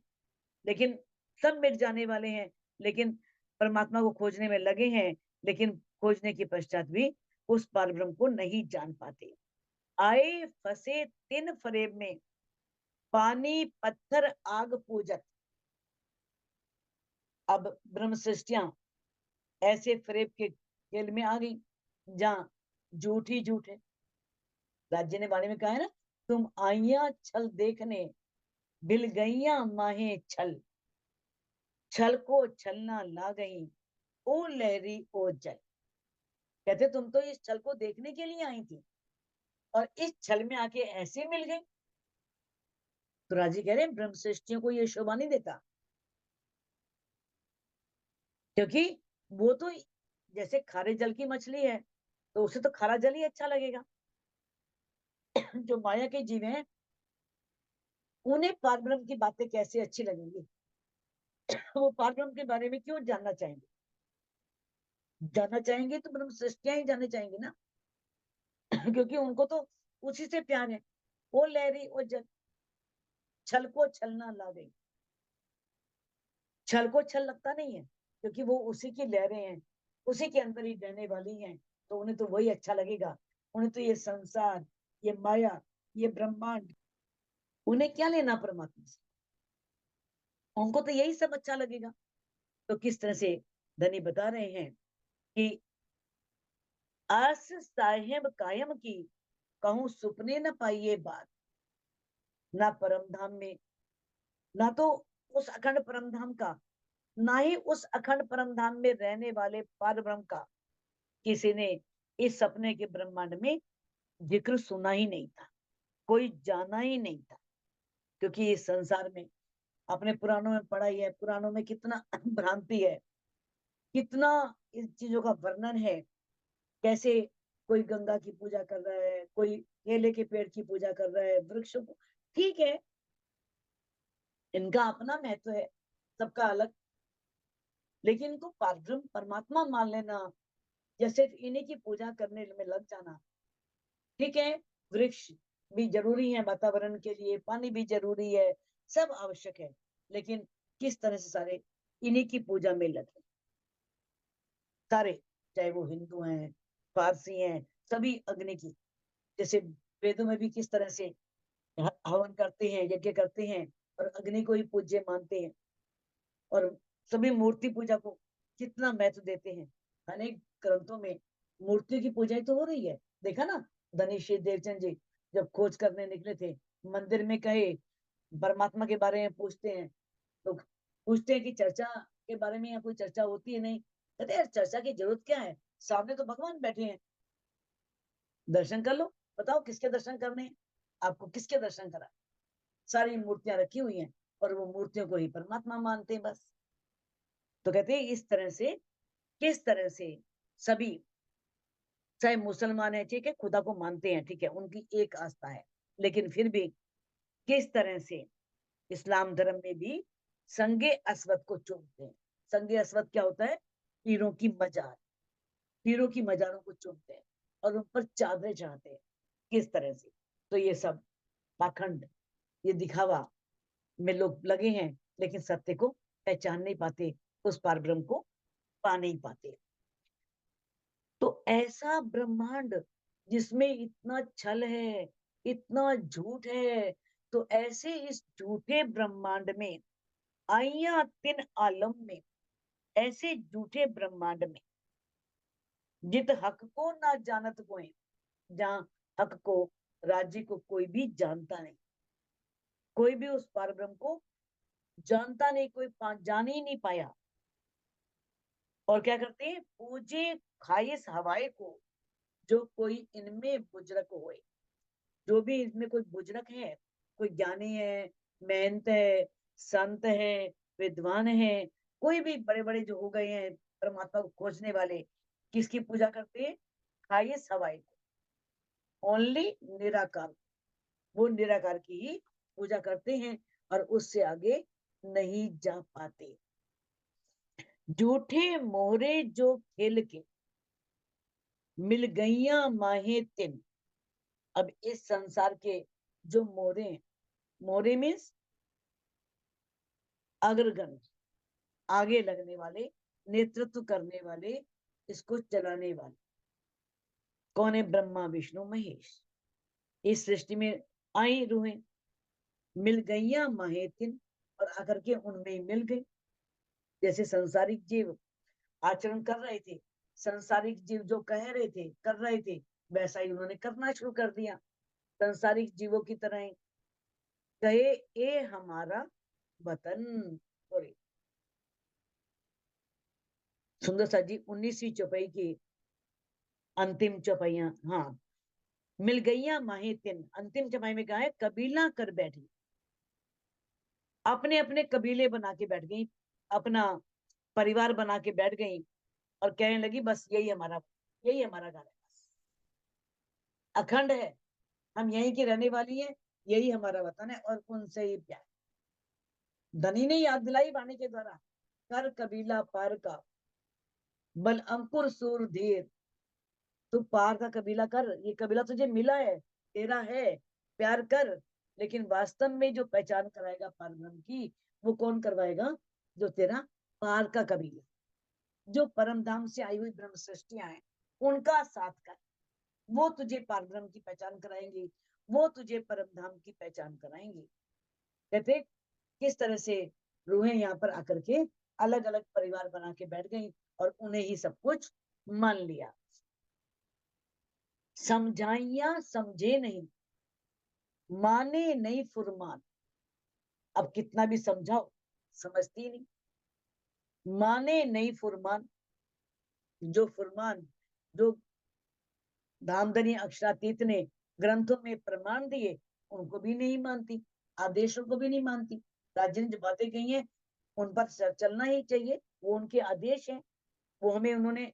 लेकिन सब मिट जाने वाले हैं, लेकिन परमात्मा को खोजने में लगे हैं, लेकिन खोजने के पश्चात भी उस पार ब्रह्म को नहीं जान पाते। आए फंसे तिन फरेब में, पानी पत्थर आग पूजक। अब ब्रह्म सृष्टियां ऐसे फरेब के खेल में आ गई जहां झूठ ही झूठ है। राज्य ने बारे में कहा है ना, तुम आइया छल देखने, बिल गईया माहे छल, छल को छलना ला गई, ओ लहरी ओ जल। कहते तुम तो इस छल को देखने के लिए आई थी, और इस छल में आके ऐसे मिल गई। तो राजी कह रहे हैं ब्रह्म सृष्टियों को ये शोभा नहीं देता, क्योंकि वो तो जैसे खारे जल की मछली है, तो उसे तो खारा जल ही अच्छा लगेगा। जो माया के जीव हैं, उन्हें पार ब्रह्म की बातें कैसे अच्छी लगेंगी? वो पार ब्रह्म के बारे में क्यों जानना चाहेंगे? जानना चाहेंगे तो ब्रह्म सृष्टियां ही जानना चाहेंगे ना। क्योंकि उनको तो उसी से प्यार है। वो लहरी वो जल, छल को छलना ला गई। छल को छल लगता नहीं है, क्योंकि वो उसी की लहरें हैं, उसी के अंदर ही रहने वाली हैं, तो उन्हें तो वही अच्छा लगेगा। उन्हें तो ये संसार, ये माया, ये ब्रह्मांड, उन्हें क्या लेना परमात्मा से? उनको तो यही सब अच्छा लगेगा। तो किस तरह से धनी बता रहे हैं कि आस साहेब कायम की, कहूं सुपने न पाइए बात, ना परम धाम में, ना तो उस अखंड परमधाम का, ना ही उस अखंड परमधाम में रहने वाले पार ब्रह्म का किसी ने इस सपने के ब्रह्मांड में जिक्र सुना ही नहीं था, कोई जाना ही नहीं था। क्योंकि इस संसार में अपने पुराणों में पढ़ा ही है, पुराणों में कितना भ्रांति है, कितना इन चीजों का वर्णन है। कैसे कोई गंगा की पूजा कर रहा है, कोई केले के पेड़ की पूजा कर रहा है, वृक्षों को, ठीक है, इनका अपना महत्व है, सबका अलग। लेकिन इनको पारब्रह्म परमात्मा मान लेना या सिर्फ इन्हीं की पूजा करने में लग जाना, ठीक है, वृक्ष भी जरूरी है वातावरण के लिए, पानी भी जरूरी है, सब आवश्यक है, लेकिन किस तरह से सारे इन्हीं की पूजा में लगे सारे, चाहे वो हिंदू हैं, फारसी हैं, सभी अग्नि की, जैसे वेदों में भी किस तरह से हवन करते हैं, यज्ञ करते हैं और अग्नि को ही पूज्य मानते हैं, और सभी मूर्ति पूजा को कितना महत्व देते हैं। अनेक ग्रंथों में मूर्तियों की पूजा ही तो हो रही है। देखा ना, धनीश्वर देवचंद जी जब खोज करने निकले थे, मंदिर में कहे परमात्मा के बारे में पूछते हैं, तो पूछते हैं कि चर्चा के बारे में यहाँ कोई चर्चा होती है? नहीं। कहते यार चर्चा की जरूरत क्या है, सामने तो भगवान बैठे हैं, दर्शन कर लो, बताओ किसके दर्शन करने हैं, आपको किसके दर्शन करा? सारी मूर्तियां रखी हुई हैं और वो मूर्तियों को ही परमात्मा मानते हैं बस। तो कहते हैं इस तरह से, किस तरह से सभी, चाहे मुसलमान है, ठीक है, खुदा को मानते हैं, ठीक है, उनकी एक आस्था है, लेकिन फिर भी किस तरह से इस्लाम धर्म में भी संगे अस्वद को चूमते हैं। संगे अस्वद क्या होता है? पीरों की मजार, पीरों की मजारों को चूमते हैं और उन पर चादरें चढ़ाते हैं। किस तरह से? तो ये सब पाखंड, ये दिखावा में लोग लगे हैं, लेकिन सत्य को पहचान नहीं पाते, उस पार ब्रह्म को पा नहीं पाते। तो ऐसा ब्रह्मांड जिसमें इतना छल है, इतना झूठ है, तो ऐसे इस झूठे ब्रह्मांड में आइया तिन आलम में, ऐसे झूठे ब्रह्मांड में जित हक को ना जानत कोई, जहां हक को, राज्य को कोई भी जानता नहीं, कोई भी उस पार ब्रह्म को जानता नहीं, कोई जान ही नहीं पाया। और क्या करते हैं? पूजे खाइस हवाए को, जो कोई इनमें बुजरक होए, जो भी इसमें कोई बुजरक है, कोई ज्ञानी है, मेहनत है, संत है, विद्वान है, कोई भी बड़े बड़े जो हो गए हैं परमात्मा को खोजने वाले, किसकी पूजा करते हैं? खाइए सवाई को, ओनली निराकार, वो निराकार की ही पूजा करते हैं और उससे आगे नहीं जा पाते। झूठे मोहरे जो खेल के मिल गईया माहे तिन। अब इस संसार के जो मोहरे हैं, मोहरे मीन्स अग्रगण, आगे लगने वाले, नेतृत्व करने वाले, इसको चलाने वाले कौन है? ब्रह्मा विष्णु महेश। इस सृष्टि में आई रूहें, मिल गईया माहेतिन, और आकर के उनमें मिल गई। जैसे संसारिक जीव आचरण कर रहे थे, संसारिक जीव जो कह रहे थे, कर रहे थे, वैसा ही उन्होंने करना शुरू कर दिया, संसारिक जीवों की तरह ही। कहे ए हमारा वतन, सॉरी, सुंदर सा जी 19वीं चौपाई की अंतिम चौपाइयां, हाँ, मिल गईया माहे तिन, अंतिम चौपाई में कहा है कबीला कर बैठी, अपने अपने कबीले बना के बैठ गई, अपना परिवार बना के बैठ गई और कहने लगी बस यही हमारा घर है, बस अखंड है, हम यहीं की रहने वाली है, यही हमारा वतन है और उनसे ही प्यार। धनी ने याद दिलाई वाणी के द्वारा, कर कबीला पार का, बल अंकुर सूर धीर। तू पार का कबीला कर, ये कबीला तुझे मिला है, तेरा है, प्यार कर। लेकिन वास्तव में जो पहचान कराएगा पार ब्रह्म की, वो कौन करवाएगा? जो तेरा पार का कबीला, जो परम धाम से आई हुई ब्रह्म सृष्टियां हैं, उनका साथ कर, वो तुझे पार ब्रह्म की पहचान कराएंगे, वो तुझे परम धाम की पहचान कराएंगे। कहते किस तरह से रूहें यहाँ पर आकर के अलग अलग परिवार बना के बैठ गई और उन्हें ही सब कुछ मान लिया। समझाइया समझे नहीं, माने नहीं फुरमान। अब कितना भी समझाओ, समझती नहीं, माने नहीं फुरमान। जो फुरमान, जो धामधनी अक्षरातीत ने ग्रंथों में प्रमाण दिए, उनको भी नहीं मानती, आदेशों को भी नहीं मानती। राज्य ने जो बातें कही हैं उन पर चलना ही चाहिए, वो उनके आदेश हैं, वो हमें उन्होंने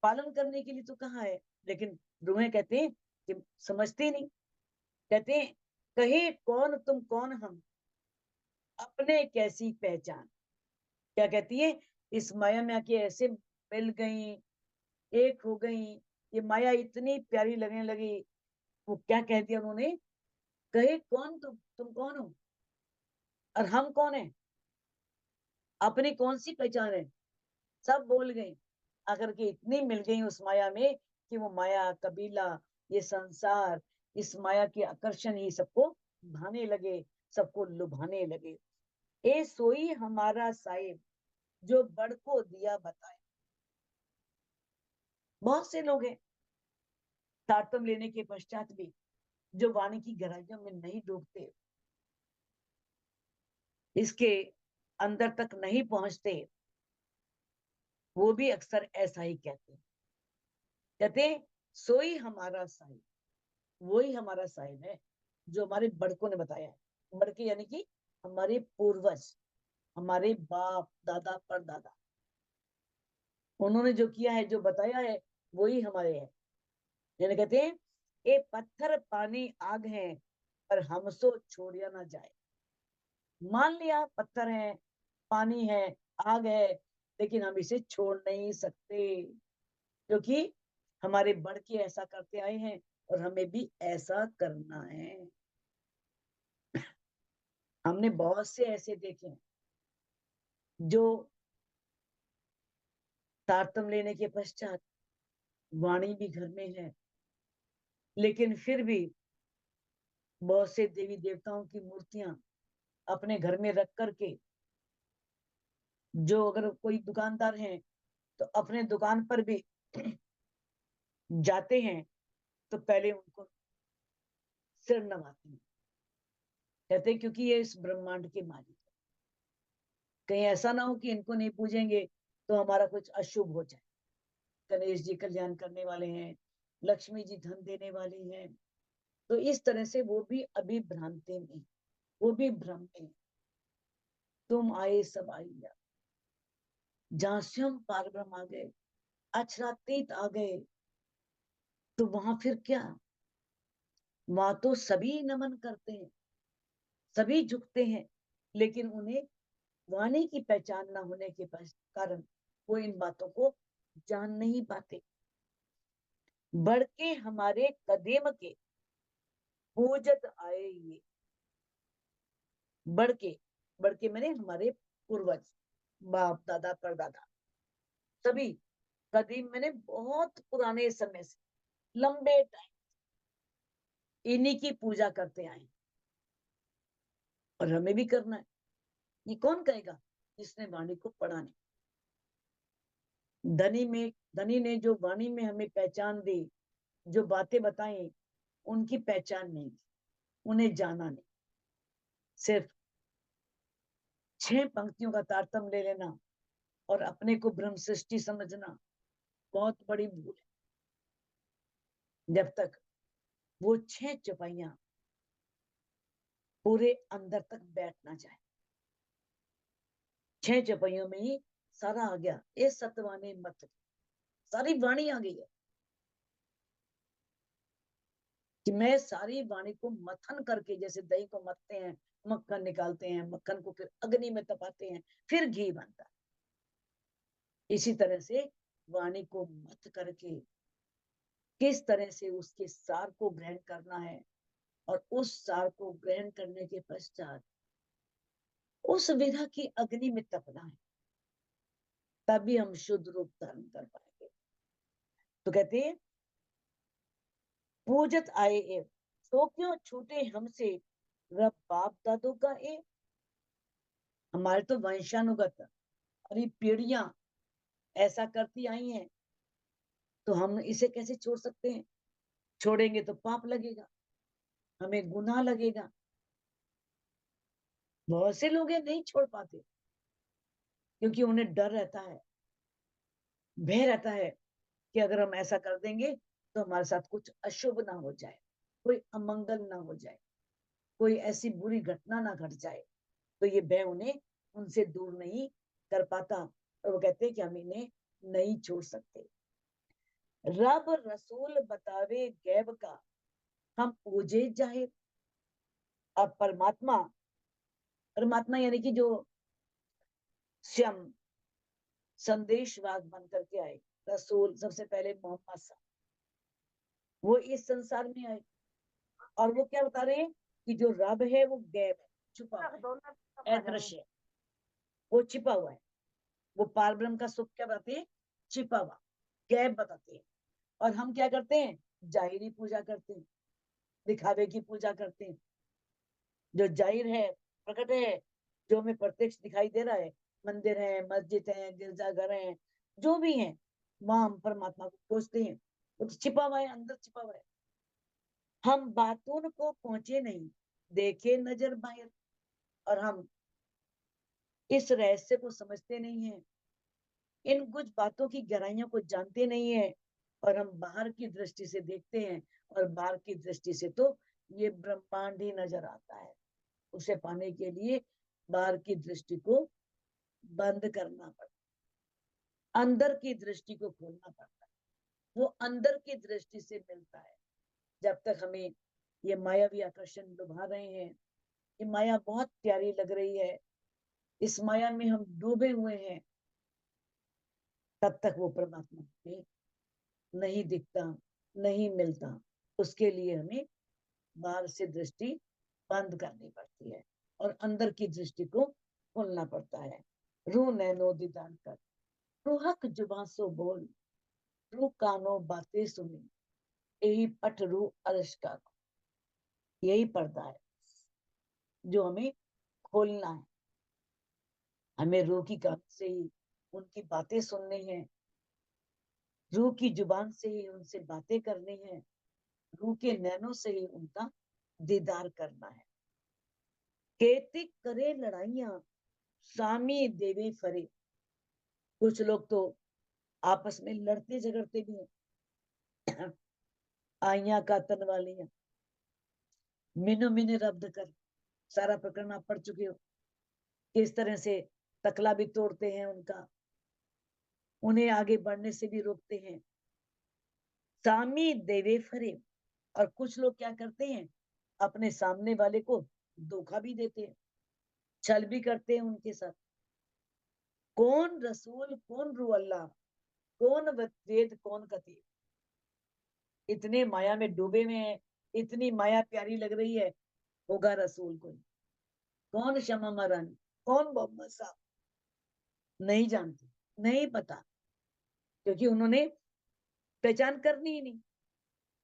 पालन करने के लिए तो कहा है। लेकिन रूहें कहते हैं कि समझती नहीं। कहते हैं कहे कौन तुम कौन हम, अपने कैसी पहचान। क्या कहती है, इस माया में आके ऐसे मिल गई, एक हो गई, ये माया इतनी प्यारी लगने लगी। वो क्या कह दिया उन्होंने, कहे कौन तुम कौन हो और हम कौन है, अपनी कौन सी पहचान है। सब बोल गई, आकर के इतनी मिल गई उस माया में कि वो माया, कबीला, ये संसार, इस माया के आकर्षण ही सबको भाने लगे, सबको लुभाने लगे। ए सोई हमारा साहिब, जो बड़ को दिया बताए। बहुत से लोग हैं तारतम लेने के पश्चात भी जो वाणी की गहराइयों में नहीं डूबते, इसके अंदर तक नहीं पहुंचते, वो भी अक्सर ऐसा ही कहते हैं। कहते हैं सोई हमारा साहिब, वही हमारा साहिब है जो हमारे बड़कों ने बताया है। बड़के यानी कि हमारे पूर्वज, हमारे बाप दादा परदादा, उन्होंने जो किया है, जो बताया है, वही हमारे है। यानी कहते हैं ये पत्थर पानी आग है, पर हमसो छोड़िया ना जाए। मान लिया पत्थर है, पानी है, आग है, लेकिन हम इसे छोड़ नहीं सकते, क्योंकि हमारे बढ़ के ऐसा करते आए हैं और हमें भी ऐसा करना है। हमने बहुत से ऐसे देखे हैं जो तारतम लेने के पश्चात वाणी भी घर में है, लेकिन फिर भी बहुत से देवी देवताओं की मूर्तियां अपने घर में रख करके, जो अगर कोई दुकानदार है तो अपने दुकान पर भी जाते हैं तो पहले उनको सिर नवाते हैं। कहते हैं क्योंकि ये इस ब्रह्मांड के मालिक है, कहीं ऐसा ना हो कि इनको नहीं पूजेंगे तो हमारा कुछ अशुभ हो जाए। गणेश जी कल्याण करने वाले हैं, लक्ष्मी जी धन देने वाली हैं, तो इस तरह से वो भी अभी भ्रांति में, वो भी भ्रम में। तुम आए सब आइया, जहां से हम पार ब्रह्म आ गए, अक्षरातीत आ गए, तो वहां फिर क्या, वहां तो सभी नमन करते हैं, सभी झुकते हैं, लेकिन उन्हें वाणी की पहचान न होने के कारण वो इन बातों को जान नहीं पाते। बढ़ के हमारे कदम के पूजत आए ये, बढ़ के मैंने हमारे पूर्वज, बाप दादा परदादा, सभी कदीम मैंने बहुत पुराने समय से, लंबे टाइम इन्हीं की पूजा करते आए, और हमें भी करना है। ये कौन कहेगा, जिसने वाणी को पढ़ा नहीं। धनी ने जो वाणी में हमें पहचान दी, जो बातें बताई, उनकी पहचान नहीं की, उन्हें जाना नहीं। सिर्फ 6 पंक्तियों का तारतम ले लेना और अपने को ब्रह्म सृष्टि समझना बहुत बड़ी भूल है। जब तक वो 6 चौपाइयां पूरे अंदर तक बैठ ना जाए, 6 चौपाइयों में ही सारा आ गया, ये सतवाने मत, सारी वाणी आ गई है कि मैं सारी वाणी को मथन करके, जैसे दही को मथते हैं, मक्खन निकालते हैं, मक्खन को फिर अग्नि में तपाते हैं, फिर घी बनता है, इसी तरह से वाणी को मथ करके किस तरह से उसके सार को ग्रहण करना है, और उस सार को ग्रहण करने के पश्चात उस विधा की अग्नि में तपना है, तभी हम शुद्ध रूप धारण कर पाएंगे। तो कहते हैं पूजत आए ए, तो क्यों छूटे हमसे रब बाप दादों का ए। हमारे तो वंशानुगत अरे पीढ़ियां ऐसा करती आई हैं, तो हम इसे कैसे छोड़ सकते हैं। छोड़ेंगे तो पाप लगेगा, हमें गुनाह लगेगा। बहुत से लोग हैं नहीं छोड़ पाते, क्योंकि उन्हें डर रहता है, भय रहता है कि अगर हम ऐसा कर देंगे तो हमारे साथ कुछ अशुभ ना हो जाए, कोई अमंगल ना हो जाए, कोई ऐसी बुरी घटना ना घट जाए। तो ये भय उन्हें उनसे दूर नहीं कर पाता, और वो कहते हैं कि हम इन्हें नहीं छोड़ सकते। रब रसूल बतावे गैब का, हम पूजे जाहिर। अब परमात्मा, परमात्मा यानी कि जो स्वयं संदेशवाद बन करके आए, रसूल सबसे पहले मोहम्मद साहब, वो इस संसार में आए, और वो क्या बता रहे हैं कि जो रब है वो गैब है, छुपा हुआ है, अदृश्य है, वो छिपा हुआ है। वो पार ब्रह्म का सुख क्या बताते हैं, छिपा हुआ, गैब बताते हैं। और हम क्या करते हैं, जाहिरी पूजा करते हैं, दिखावे की पूजा करते हैं। जो जाहिर है, प्रकट है, जो हमें प्रत्यक्ष दिखाई दे रहा है, मंदिर है, मस्जिद है, गिरजाघर है, जो भी है, वहां हम परमात्मा को खोजते हैं। वो तो छिपा हुआ है, अंदर छिपा हुआ है। हम बातों को पहुंचे नहीं, देखे नजर बाहर, और हम इस रहस्य को समझते नहीं है, इन कुछ बातों की गहराइयों को जानते नहीं है, और हम बाहर की दृष्टि से देखते हैं, और बाहर की दृष्टि से तो ये ब्रह्मांड ही नजर आता है। उसे पाने के लिए बाहर की दृष्टि को बंद करना पड़ता, अंदर की दृष्टि को खोलना पड़ता है। वो अंदर की दृष्टि से मिलता है। जब तक हमें ये मायावी आकर्षण लुभा रहे हैं, ये माया बहुत प्यारी लग रही है, इस माया में हम डूबे हुए हैं, तब तक वो परमात्मा में नहीं दिखता, नहीं मिलता। उसके लिए हमें बाहर से दृष्टि बंद करनी पड़ती है, और अंदर की दृष्टि को खोलना पड़ता है। रू नैनो दीदार कर, रूहक जुबां सो बोल, रू कानो बातें सुनी, यही पट रू अर्श का। यही पर्दा है जो हमें खोलना है। हमें रूह की कान से ही उनकी बातें सुननी है, रूह की जुबान से ही उनसे बातें करनी है, रूह के नैनों से ही उनका दीदार करना है। केतिक करे लड़ाइयां, सामी देवे फरे। कुछ लोग तो आपस में लड़ते झगड़ते भी हैं। आइया का तन वालियां, मिनो मिने रब्द कर, सारा प्रकरण आप पढ़ चुके हो, किस तरह से तकला भी तोड़ते हैं उनका, उन्हें आगे बढ़ने से भी रोकते हैं। सामी देवे फरे। और कुछ लोग क्या करते हैं, अपने सामने वाले को धोखा भी देते हैं, छल भी करते हैं उनके साथ। कौन रसूल, कौन रू अल्लाह, कौन वेद, कौन कतीब। इतने माया में डूबे हुए हैं, इतनी माया प्यारी लग रही है, होगा रसूल कोई, कौन शमा महारानी, कौन मोहम्मद साहब, नहीं जानते, नहीं पता, क्योंकि उन्होंने पहचान करनी ही नहीं।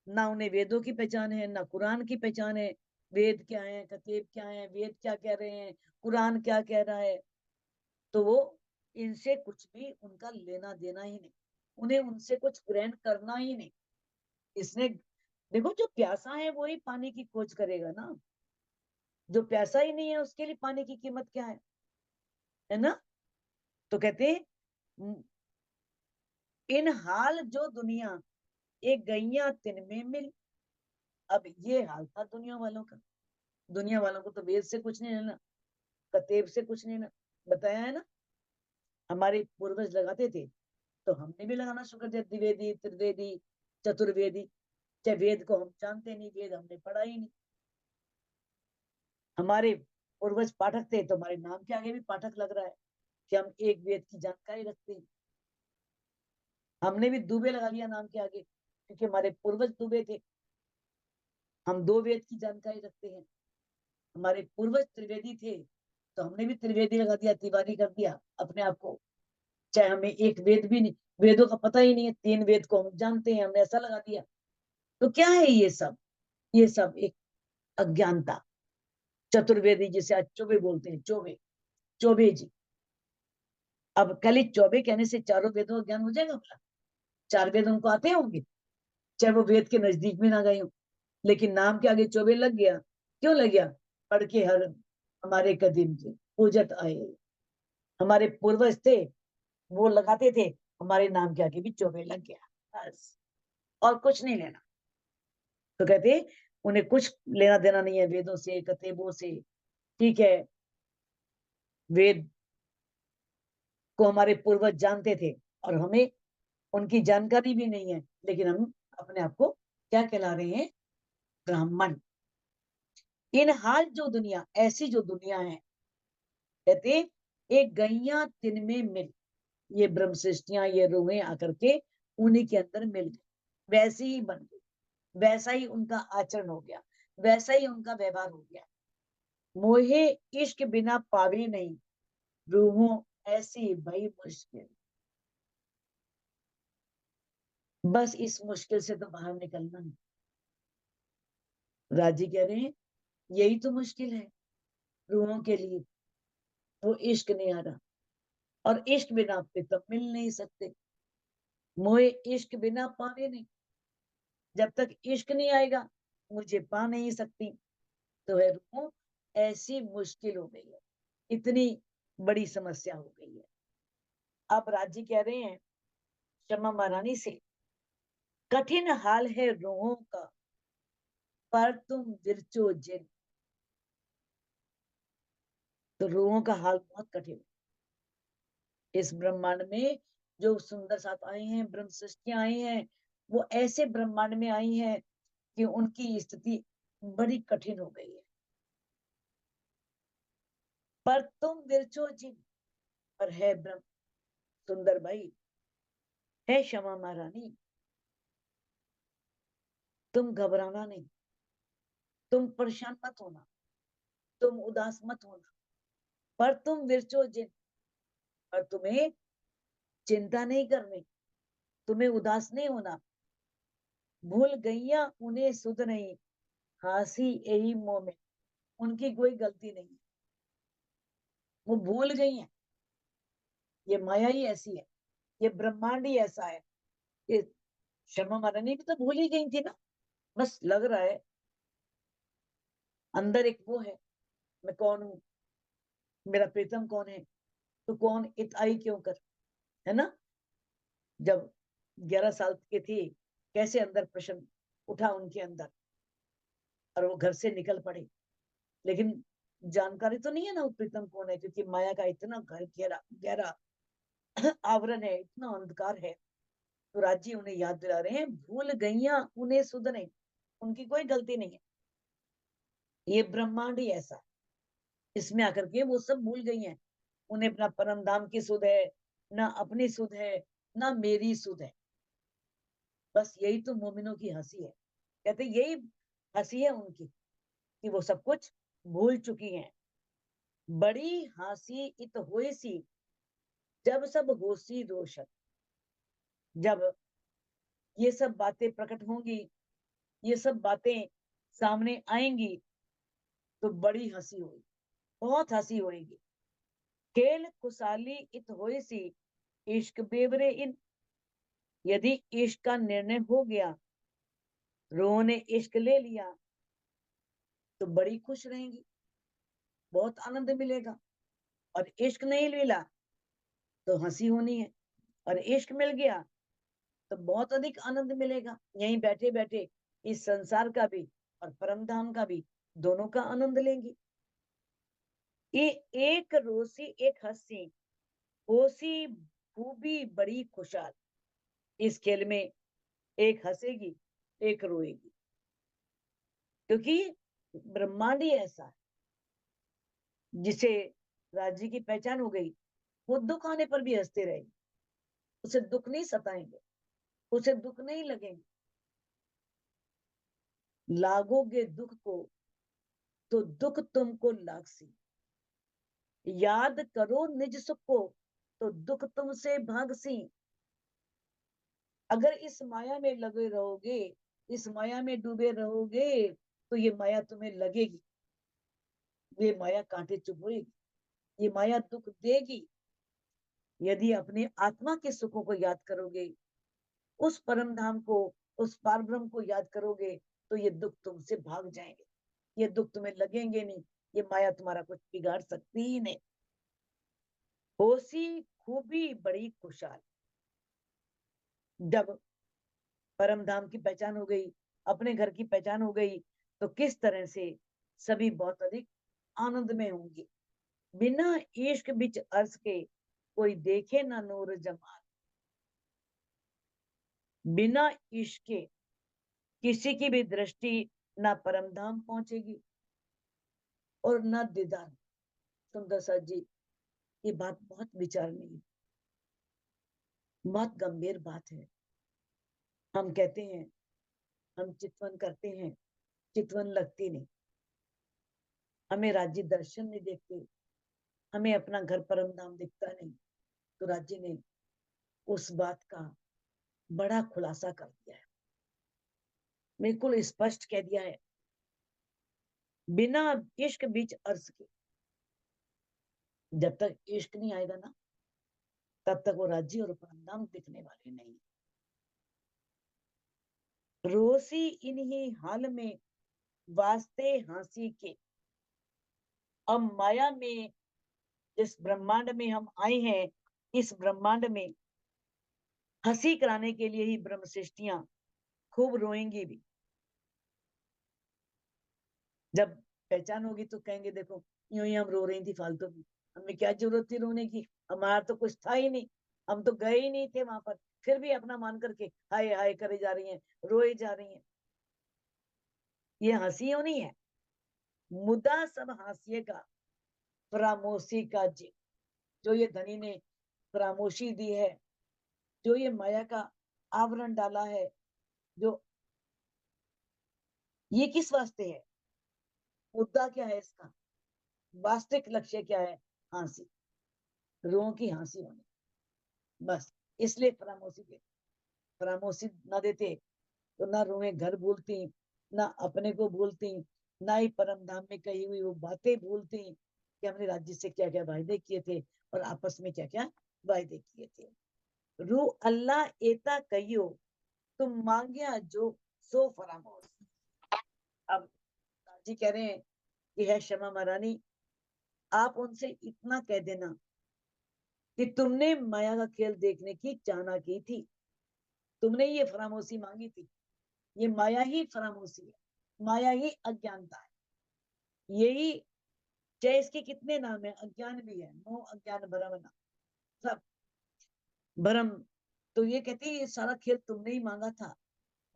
ना उन्हें वेदों की पहचान है, ना कुरान की पहचान है। वेद क्या है, कतीब क्या है, वेद क्या कह रहे हैं, कुरान क्या कह रहा है, तो वो इनसे कुछ भी उनका लेना देना ही नहीं, उन्हें उनसे कुछ ग्रहण करना ही नहीं। इसने, देखो, जो प्यासा है वो ही पानी की खोज करेगा ना, जो प्यासा ही नहीं है उसके लिए पानी की कीमत क्या है ना। तो कहते हैं, इन हाल जो दुनिया एक गैया तिन में मिल। अब ये हाल था दुनिया वालों का। दुनिया वालों को तो वेद से कुछ नहीं लेना, कतेब से कुछ नहीं लेना, बताया है ना। हमारे पूर्वज लगाते थे, तो हमने भी लगाना शुरू कर दिया, द्विवेदी, त्रिवेदी, चतुर्वेदी। चाहे वेद को हम जानते नहीं, वेद हमने पढ़ा ही नहीं। हमारे पूर्वज पाठक थे, तो हमारे नाम के आगे भी पाठक लग रहा है कि हम एक वेद की जानकारी रखते हैं। हमने भी दुबे लगा लिया नाम के आगे, क्योंकि हमारे पूर्वज दुबे थे। हम दो वेद की जानकारी रखते हैं। हमारे पूर्वज त्रिवेदी थे, तो हमने भी त्रिवेदी लगा दिया, तिवारी कर दिया अपने आप को। चाहे हमें एक वेद भी नहीं, वेदों का पता ही नहीं है, तीन वेद को हम जानते हैं, हमने ऐसा लगा दिया। तो क्या है ये सब, ये सब एक अज्ञानता। चतुर्वेदी जिसे आज चौबे बोलते हैं, चौबे, चौबे जी। अब खाली चौबे कहने से चारों वेदों का ज्ञान हो जाएगा भला? चार वेद उनको आते होंगे, चाहे वो वेद के नजदीक भी ना गए हो, लेकिन नाम के आगे चौबे लग गया। क्यों लग गया? पढ़ के हर हमारे कदीम के पूजत आए, हमारे पूर्वज थे, वो लगाते थे, हमारे नाम के आगे भी चौबे लग गया, बस, और कुछ नहीं लेना। तो कहते उन्हें कुछ लेना देना नहीं है वेदों से, कतेबों से, ठीक है, वेद को हमारे पूर्वज जानते थे और हमें उनकी जानकारी भी नहीं है, लेकिन हम अपने आप को क्या कहला रहे हैं? ब्राह्मण। इन हाल जो दुनिया, ऐसी जो दुनिया है, कहते एक गैया तिन में मिल, ये ब्रह्म सृष्टियां, ये रूहें आकर के उन्हीं के अंदर मिल गई, वैसे ही बन गई, वैसा ही उनका आचरण हो गया, वैसा ही उनका व्यवहार हो गया। मोहे इश्क बिना पावे नहीं, रूहों ऐसी भई मुश्किल। बस इस मुश्किल से तो बाहर निकलना नहीं। राजी कह रहे हैं यही तो मुश्किल है रूहों के लिए, वो इश्क नहीं आ रहा, और इश्क बिना प्रीतम मिल नहीं सकते। मोहे इश्क बिना पावे नहीं, जब तक इश्क नहीं आएगा मुझे पा नहीं सकती। तो है रूह ऐसी मुश्किल हो गई है, इतनी बड़ी समस्या हो गई है। अब राजी कह रहे हैं शमा महारानी से, कठिन हाल है रूहों का, पर तुम विरचो जिन। तो रूहों का हाल बहुत कठिन है। इस ब्रह्मांड में जो सुंदर साथ आई हैं, ब्रह्म सृष्टियां आई हैं, वो ऐसे ब्रह्मांड में आई हैं कि उनकी स्थिति बड़ी कठिन हो गई है। पर तुम विरचो जिन, पर है ब्रह्म सुंदर भाई, है क्षमा महारानी, तुम घबराना नहीं, तुम परेशान मत होना, तुम उदास मत होना। पर तुम विरचो जिन, पर तुम्हें चिंता नहीं करनी, तुम्हें उदास नहीं होना। भूल गईया उन्हें सुध नहीं, हंसी यही मोह में। उनकी कोई गलती नहीं है, वो भूल गई हैं। ये माया ही ऐसी है, ये ब्रह्मांड ही ऐसा है। ये शर्मा महारानी भी तो भूल ही गई थी ना, बस लग रहा है अंदर एक वो है, मैं कौन हूँ, मेरा प्रीतम कौन है, तो कौन इत आई क्यों कर, है ना। जब 11 साल की थी, कैसे अंदर प्रश्न उठा उनके अंदर, और वो घर से निकल पड़े, लेकिन जानकारी तो नहीं है ना वो प्रीतम कौन है, क्योंकि माया का इतना गहरा गहरा आवरण है, इतना अंधकार है। तो राजी उन्हें याद दिला रहे हैं, भूल गईया उन्हें सुध नहीं, उनकी कोई गलती नहीं है, ये ब्रह्मांड ही ऐसा, इसमें आकर के वो सब भूल गई हैं। उन्हें अपना परम धाम की सुध है, ना अपनी सुध है, ना मेरी सुध है। बस यही तो मोमिनों की हंसी है, कहते यही हंसी है उनकी, कि वो सब कुछ भूल चुकी हैं। बड़ी हंसी इत होई सी, जब सब होशी रोशन। जब ये सब बातें प्रकट होंगी, ये सब बातें सामने आएंगी, तो बड़ी हंसी होगी, बहुत हंसी होगी। खेल खुशाली इत होई सी, इश्क बेवरे इन। यदि इश्क का निर्णय हो गया, रूह ने इश्क ले लिया, तो बड़ी खुश रहेंगी, बहुत आनंद मिलेगा। और इश्क नहीं मिला तो हंसी होनी है, और इश्क मिल गया तो बहुत अधिक आनंद मिलेगा, यहीं बैठे बैठे इस संसार का भी और परम धाम का भी, दोनों का आनंद लेंगे। ये एक रोसी एक हंसी, होसी खूबी बड़ी खुशहाल। इस खेल में एक हंसेगी, एक रोएगी, क्योंकि ब्रह्मांड ही ऐसा है। जिसे राज्य की पहचान हो गई, वो दुख आने पर भी हंसते रहेंगे, उसे दुख नहीं सताएंगे, उसे दुख नहीं लगेंगे। लागोगे दुख को तो दुख तुमको लागसी, याद करो निज सुख को तो दुख तुमसे भागसी। अगर इस माया में लगे रहोगे, इस माया में डूबे रहोगे, तो ये माया तुम्हें लगेगी, ये माया कांटे चुभेगी, ये माया दुख देगी। यदि अपने आत्मा के सुखों को याद करोगे, उस परम धाम को, उस पारब्रह्म को याद करोगे, तो ये दुख तुमसे भाग जाएंगे, ये दुख तुम्हें लगेंगे नहीं, ये माया तुम्हारा कुछ बिगाड़ सकती ही नहीं। होसी खूबी बड़ी खुशहाल। जब परम धाम की पहचान हो गई, अपने घर की पहचान हो गई, तो किस तरह से सभी बहुत अधिक आनंद में होंगे। बिना इश्क बिच अर्ज के कोई देखे ना नूर जमाल। बिना इश्क के किसी की भी दृष्टि ना परम धाम पहुंचेगी और ना दीदार। सुंदर सा जी, ये बात बहुत विचारनीय है, बहुत गंभीर बात है। हम कहते हैं, हम चितवन करते हैं, चितवन लगती नहीं, हमें राज्य दर्शन नहीं देखते, हमें अपना घर परम धाम दिखता नहीं। तो राज्य ने उस बात का बड़ा खुलासा कर दिया है, बिल्कुल स्पष्ट कह दिया है। बिना इश्क बीच अर्ज के, जब तक इश्क नहीं आएगा ना, तब तक वो राज्य और परम धाम दिखने वाले नहीं। रोसी इन्हीं हाल में वास्ते हंसी के। अब माया में, जिस ब्रह्मांड में हम आए हैं, इस ब्रह्मांड में हंसी कराने के लिए ही ब्रह्म सृष्टियां खूब रोएंगी भी। जब पहचान होगी तो कहेंगे देखो, यूं ही हम रो रही थी फालतू में, हमें क्या जरूरत थी रोने की, हमारा तो कुछ था ही नहीं, हम तो गए ही नहीं थे वहां पर, फिर भी अपना मान करके हाय हाय करे जा रही हैं, रोए जा रही हैं। ये हंसी होनी है। मुद्दा सब हाशिए का, फरामोशी का जी। जो ये धनी ने फरामोशी दी है, जो ये माया का आवरण डाला है, जो ये किस वास्ते है, मुद्दा क्या है इसका, वास्तविक लक्ष्य क्या है, हंसी, रूहों की हंसी होनी, बस। इसलिए फरामोशी के, फरामोशी ना देते तो ना रूहें घर भूलती, ना अपने को भूलती, ना ही परम धाम में कही हुई वो बातें भूलती कि हमने राज्य से क्या क्या वायदे किए थे और आपस में क्या क्या वायदे किए थे। रूह अल्लाह एता कहियो, तुम मांगिया जो सो फरामोश। अब जी कह रहे हैं कि है क्षमा महारानी, आप उनसे इतना कह देना कि तुमने माया का खेल देखने की चाहना की थी, तुमने ये फरामोशी मांगी थी। ये माया ही फरामोशी है, माया ही अज्ञानता है। यही, चाहे इसके कितने नाम है, अज्ञान भी है, मोह अज्ञान भ्रम ना, सब भ्रम। तो ये कहते हैं ये सारा खेल तुमने ही मांगा था।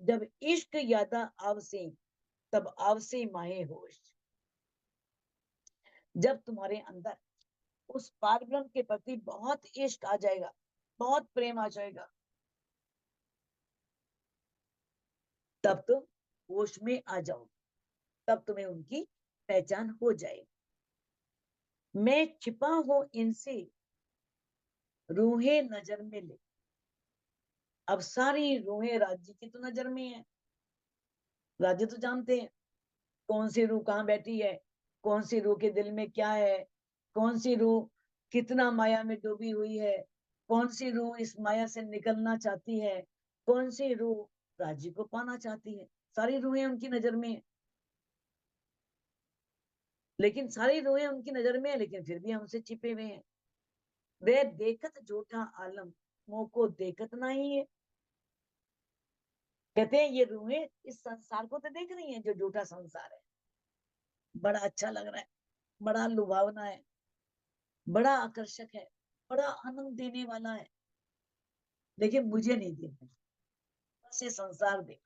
जब इश्क यादा आवसे, तब आवसे माहे होश। जब तुम्हारे अंदर उस पार ब्रह्म के प्रति बहुत इश्क आ जाएगा, बहुत प्रेम आ जाएगा, तब तुम होश में आ जाओ, तब तुम्हें उनकी पहचान हो जाएगी। मैं छिपा हूं इनसे, रूहें नजर में ले। अब सारी रूहें राज्य की तो नजर में है, राज्य तो जानते हैं कौन सी रूह कहाँ बैठी है, कौन सी रूह के दिल में क्या है, कौन सी रूह कितना माया में डूबी हुई है, कौन सी रूह इस माया से निकलना चाहती है, कौन सी रूह राज्य को पाना चाहती है। सारी रूहें उनकी नजर में है, लेकिन सारी रूहें उनकी नजर में है, लेकिन फिर भी हमसे छिपे हुए हैं। वे देखत झूठा आलम, मोह को देखत नहीं है। कहते हैं ये रूहें इस संसार को तो देख रही हैं, जो झूठा संसार है, बड़ा अच्छा लग रहा है, बड़ा लुभावना है, बड़ा आकर्षक है, बड़ा आनंद देने वाला है, लेकिन मुझे नहीं देखना, बस ये संसार देख।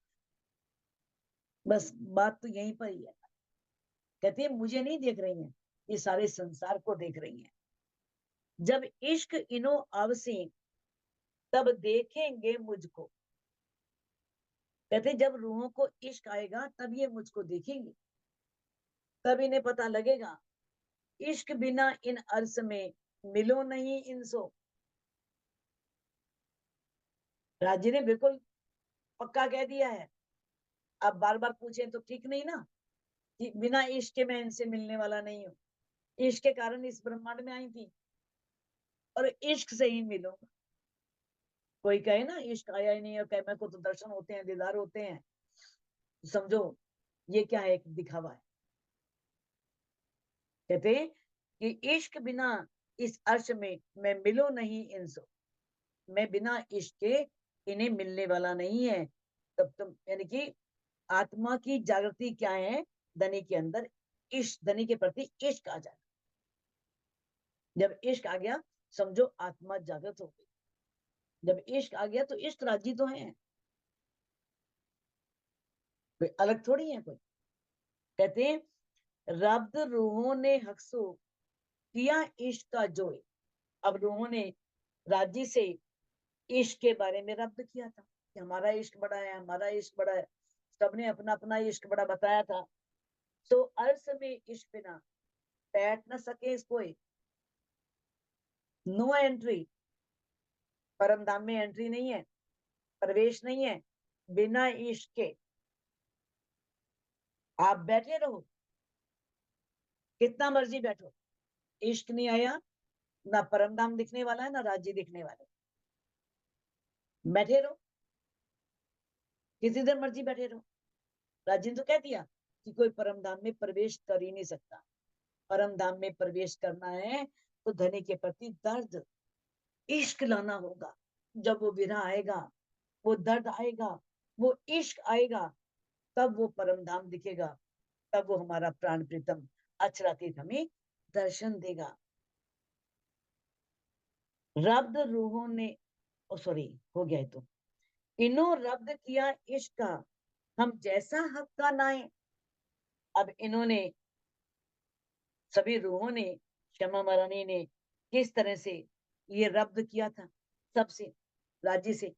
बस बात तो यहीं पर ही है। कहती है मुझे नहीं देख रही हैं, ये सारे संसार को देख रही हैं। जब इश्क इनो आवसे, तब देखेंगे मुझको। कहते जब रूहों को इश्क आएगा तब ये मुझको देखेंगे, तब इन्हें पता लगेगा इश्क बिना इन अर्स में मिलो नहीं इनसो। राजी ने बिल्कुल पक्का कह दिया है। अब बार बार पूछें तो ठीक नहीं ना, कि बिना इश्क के मैं इनसे मिलने वाला नहीं हूँ, इश्क के कारण इस ब्रह्मांड में आई थी और इश्क से ही मिलूंगा। कोई कहे ना इश्क आया ही नहीं, और कहे मेरे को तो दर्शन होते हैं, दीदार होते हैं, तो समझो ये क्या है, एक दिखावा है। कहते कि इश्क बिना इस अर्श में मैं मिलो नहीं इनसो, मैं बिना इश्क के इन्हें मिलने वाला नहीं है। तब तुम यानी कि आत्मा की जागृति क्या है, धनी के अंदर इश्क, धनी के प्रति इश्क आ जाए। जब इश्क आ गया समझो आत्मा जागृत हो गई। जब इश्क आ गया तो इश्क राजी तो है, कोई अलग थोड़ी है कोई। कहते हैं रब्द रूहों ने हक्सो किया इश्क का जोए। अब रूहों ने राजी से इश्क के बारे में रब्द किया था कि हमारा इश्क बड़ा है, हमारा इश्क बड़ा है। सबने अपना अपना इश्क बड़ा बताया था। तो अर्श में इश्क बिना बैठ न सके इसको, नो एंट्री, परम धाम में एंट्री नहीं है, प्रवेश नहीं है बिना इश्क के। आप बैठे रहो कितना मर्जी बैठो, इश्क नहीं आया ना परम धाम दिखने वाला है ना राज्य दिखने वाले। बैठे रहो किसी देर मर्जी बैठे रहो। राज्य ने तो कह दिया कि कोई परम धाम में प्रवेश कर ही नहीं सकता। परम धाम में प्रवेश करना है तो धनी के प्रति दर्द इश्क लाना होगा। जब वो विरह आएगा, वो दर्द आएगा, वो इश्क आएगा, तब वो परम धाम दिखेगा, तब वो हमारा प्राण प्रीतम अचरातीत हमें दर्शन देगा। रब्द रूहों ने, ओ सॉरी हो गया है तो, इनो रब्द किया इश्क का हम जैसा हक का नाए। अब इन्होंने सभी रूहों ने, क्षमा महारानी ने किस तरह से ये रब्द किया था सबसे, राज्य से।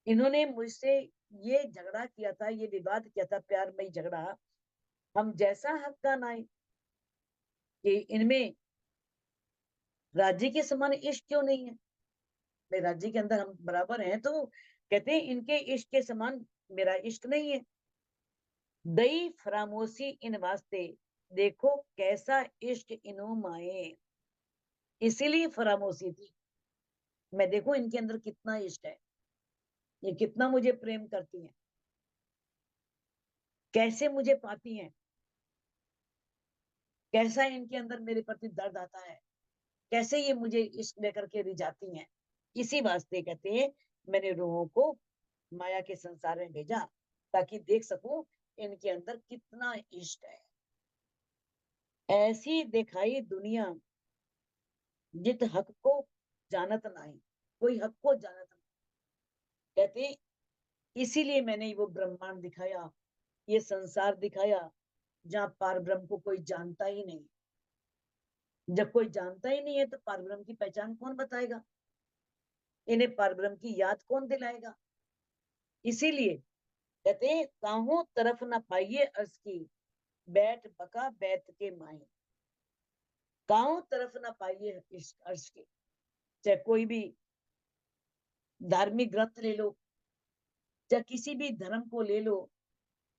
इन्होंने मुझसे ये झगड़ा किया था, ये विवाद किया था, प्यारमयी झगड़ा, हम जैसा हक का नाए, कि इनमें राज्य के समान इश्क क्यों नहीं है। मैं राज्य के अंदर हम बराबर हैं, तो कहते हैं इनके इश्क के समान मेरा इश्क नहीं है। दई फरामोशी इन वास्ते देखो कैसा इश्क इनो माए। इसीलिए फरामोशी थी, मैं देखो इनके अंदर कितना इश्क है, ये कितना मुझे प्रेम करती हैं, कैसे मुझे पाती हैं, कैसा इनके अंदर मेरे प्रति दर्द आता है, कैसे ये मुझे इश्क लेकर के रिझाती हैं। इसी वास्ते कहते हैं मैंने रूहों को माया के संसार में भेजा ताकि देख सकूं इनके अंदर कितना इश्क है। ऐसी दिखाई दुनिया जित हक को जानत नहीं, कोई हक को जानत नहीं। कहते इसीलिए मैंने वो ब्रह्मांड दिखाया, ये संसार दिखाया जहां पार ब्रह्म को कोई जानता ही नहीं। जब कोई जानता ही नहीं है तो पार ब्रह्म की पहचान कौन बताएगा, इन्हें पार ब्रह्म की याद कौन दिलाएगा। इसीलिए कहते हैं काहों तरफ न पाइए अर्ज की बैठ बका बैत के माए। काहों तरफ न पाइए इस अर्ज के, चाहे कोई भी धार्मिक ग्रंथ ले लो, चाहे किसी भी धर्म को ले लो,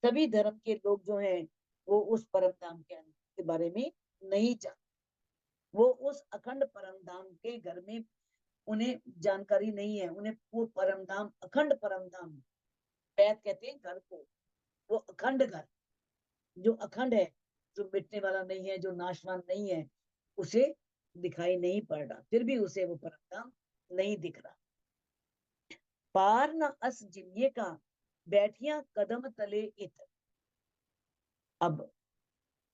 सभी धर्म के लोग जो हैं वो उस परम धाम के बारे में नहीं जानते। वो उस अखंड परम धाम के घर में उन्हें जानकारी नहीं है। उन्हें वो परम धाम, अखंड परम धाम, बैत कहते हैं घर को, वो अखंड घर जो अखंड है, जो मिटने वाला नहीं है, जो नाशवान नहीं है, उसे दिखाई नहीं पड़ रहा, फिर भी उसे वो परम धाम नहीं दिख रहा। पार न अस जिन्ये का बैठिया कदम तले इत। अब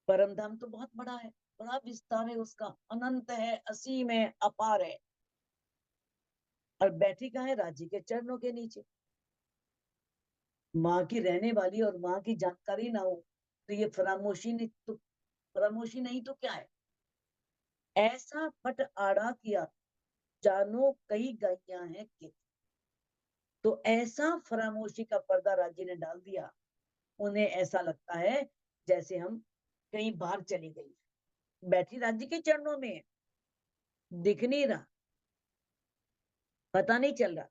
परम धाम तो बहुत बड़ा है, बड़ा विस्तार है उसका, अनंत है, असीम है, अपार है, और बैठी कहाँ है, राज्य के चरणों के नीचे। माँ की रहने वाली और माँ की जानकारी ना हो तो ये फरामोशी नहीं, तो फरामोशी नहीं तो क्या है। ऐसा पट आड़ा किया जानो कई गाइयां हैं कि, तो ऐसा फरामोशी का पर्दा राज्य ने डाल दिया, उन्हें ऐसा लगता है जैसे हम कहीं बाहर चली गई, बैठी राज्य के चरणों में, दिख नहीं रहा, पता नहीं चल रहा।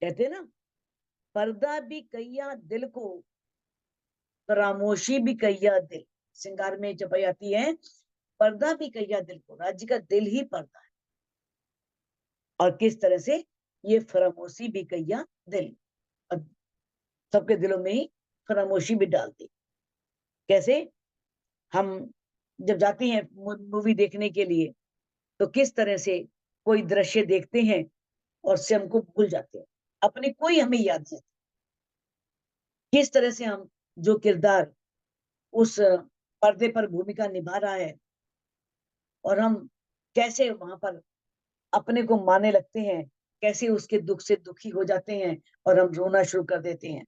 कहते ना पर्दा भी कैया दिल को, फरामोशी भी कैया दिल। श्रृंगार में चपाई आती है, पर्दा भी कैया दिल को, राज्य का दिल ही पर्दा है। और किस तरह से ये फरामोशी भी कैया दिल, और सबके दिलों में ही फरामोशी भी डाल दी। कैसे हम जब जाते हैं मूवी देखने के लिए, तो किस तरह से कोई दृश्य देखते हैं और से हमको भूल जाते हैं, अपने कोई हमें याद नहीं। किस तरह से हम जो किरदार उस पर्दे पर भूमिका निभा रहा है और हम कैसे वहां पर अपने को मानने लगते हैं, कैसे उसके दुख से दुखी हो जाते हैं और हम रोना शुरू कर देते हैं।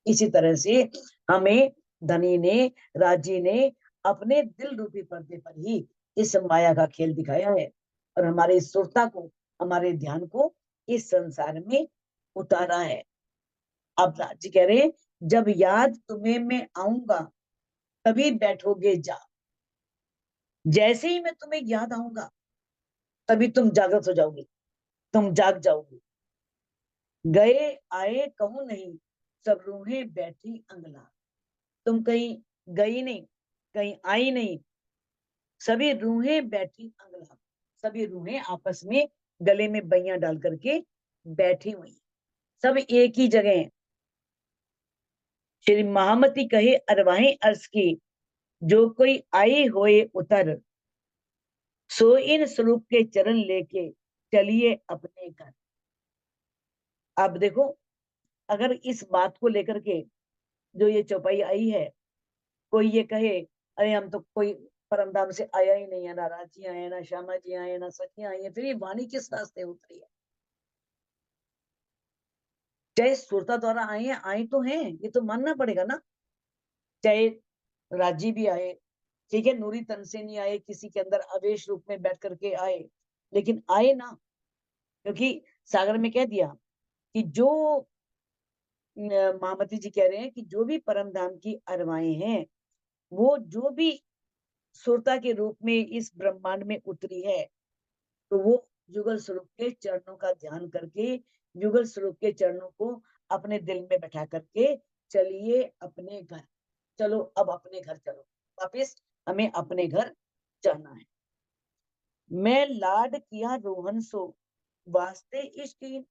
इसी तरह से हमें धनी ने, राजी ने अपने दिल रूपी पर्दे पर ही इस माया का खेल दिखाया है और हमारे इस सुरता को, हमारे ध्यान को इस संसार में उतारा है। अब राजी कह रहे हैं, जब याद तुम्हें मैं आऊंगा तभी बैठोगे जा। जैसे ही मैं तुम्हें याद आऊंगा तभी तुम जागृत हो जाओगे, तुम जाग जाओगे। गए आए कहूं नहीं, सब रूहें बैठी अंगला। तुम कहीं गई नहीं, कहीं आई नहीं, सभी रूहें बैठी अंगला। सभी रूहें आपस में गले में बैया डाल करके बैठी हुई, सब एक ही जगह हैं। श्री महामती कहे अरवाही अर्ज की, जो कोई आई होए उतर, सो इन स्वरूप के चरण लेके चलिए अपने घर। अब देखो, अगर इस बात को लेकर के जो ये चौपाई आई है, कोई ये कहे अरे हम तो कोई परमधाम से आया ही नहीं है, ना राजी आए, ना श्यामा जी आए, ना सखियां आई है, फिर ये वाणी किस रास्ते उतरी है? चाहे सुरता द्वारा आए हैं, आए तो हैं, ये तो मानना पड़ेगा ना। चाहे राजी भी आए, ठीक है, नूरी तन से नहीं आए, किसी के अंदर आवेश रूप में बैठ करके आए, लेकिन आए ना। क्योंकि सागर में कह दिया कि जो महामती जी कह रहे हैं कि जो भी परम धाम की अरवाएं हैं, वो जो भी सुरता के रूप में इस ब्रह्मांड में उतरी है, तो वो युगल स्वरूप के चरणों का ध्यान करके, युगल स्वरूप के चरणों को अपने दिल में बैठा करके चलिए अपने घर। चलो अब अपने घर चलो, वापिस हमें अपने घर जाना है। मैं लाड किया रोहन सो, वास्ते इश्क।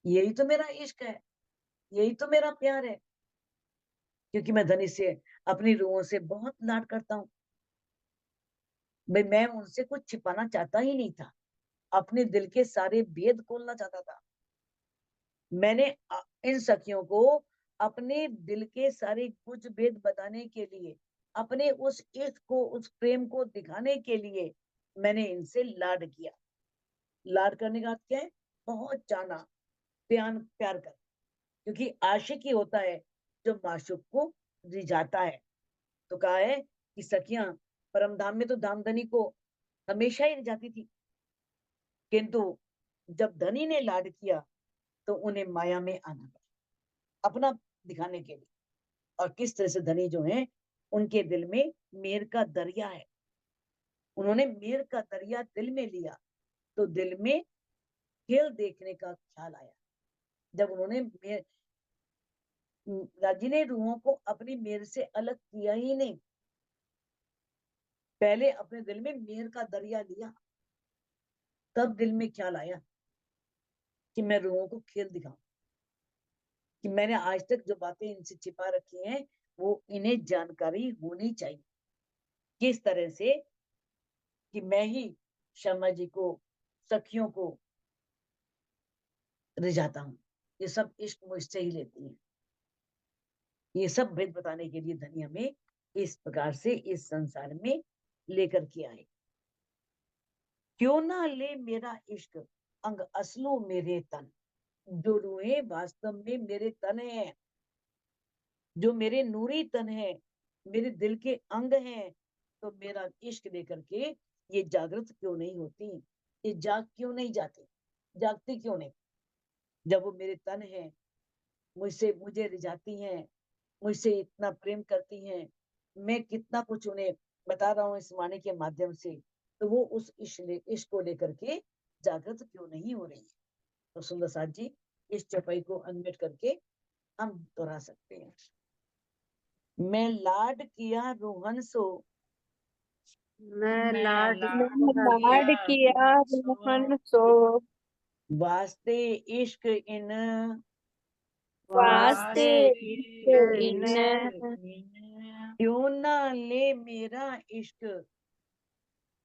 यही तो मेरा इश्क है, यही तो मेरा प्यार है, क्योंकि मैं धनी से, अपनी रूहों से बहुत लाड करता हूँ। भाई मैं उनसे कुछ छिपाना चाहता ही नहीं था, अपने दिल के सारे भेद खोलना चाहता था। मैंने इन सखियों को अपने दिल के सारे कुछ भेद बताने के लिए, अपने उस इश्क को, उस प्रेम को दिखाने के लिए मैंने इनसे लाड किया। लाड करने का अर्थ क्या है? बहुत जाना, प्यार प्यार कर। क्योंकि आशिक ही होता है जो माशूक को रिझाता है। तो कहा है कि सखियां परमधाम में तो धामधनी को हमेशा ही रिझाती थी, किंतु जब धनी ने लाड किया तो उन्हें माया में आना पड़ा अपना दिखाने के लिए। और किस तरह से धनी जो है, उनके दिल में मेर का दरिया है, उन्होंने मेर का दरिया दिल में लिया, तो दिल में खेल देखने का ख्याल आया। जब उन्होंने राजी ने रूहों को अपनी मेर से अलग किया ही नहीं, पहले अपने दिल में मेर का दरिया लिया, तब दिल में ख्याल आया कि मैं रूहों को खेल दिखाऊं, कि मैंने आज तक जो बातें इनसे छिपा रखी हैं वो इन्हें जानकारी होनी चाहिए। किस तरह से कि मैं ही शर्मा जी को, सखियों को रिझाता हूँ, ये सब इश्क मुझसे ही लेती हैं। ये सब भेद बताने के लिए धनी हमें इस प्रकार से इस संसार में लेकर के आए। क्यों ना ले मेरा इश्क अंग असलो मेरे तन, जो रूहें वास्तव में मेरे तन है, जो मेरे नूरी तन है, मेरे दिल के अंग हैं, तो मेरा इश्क लेकर के ये जागृत क्यों नहीं होती, ये जाग क्यों नहीं जाती, जागती क्यों नहीं? जब वो मेरे तन है, मुझसे मुझे रिझाती हैं, मुझसे इतना प्रेम करती हैं, मैं कितना कुछ उन्हें बता रहा हूँ इस वाणी के माध्यम से, तो वो उस इश्क को लेकर के जागृत क्यों नहीं हो रही है? तो सुंदर साथ जी इस चौपाई को अनमिट करके हम दोहरा सकते हैं। मैं लाड किया रोहन सो, मैं लाड मैंने किया लाड किया रोहन सो, वास्ते इश्क इन वास्ते इन क्यों ना ले मेरा इश्क,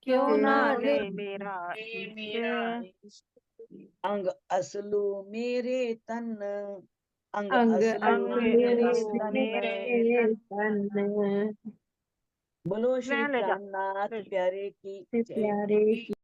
क्यों ना ले मेरा इश्क अंग असलू मेरे तन, अंग अंग असलू अंग मेरे मेरे तन। तन बोलो श्री मैं ले जा प्राणनाथ प्यारे की जय। प्यारे की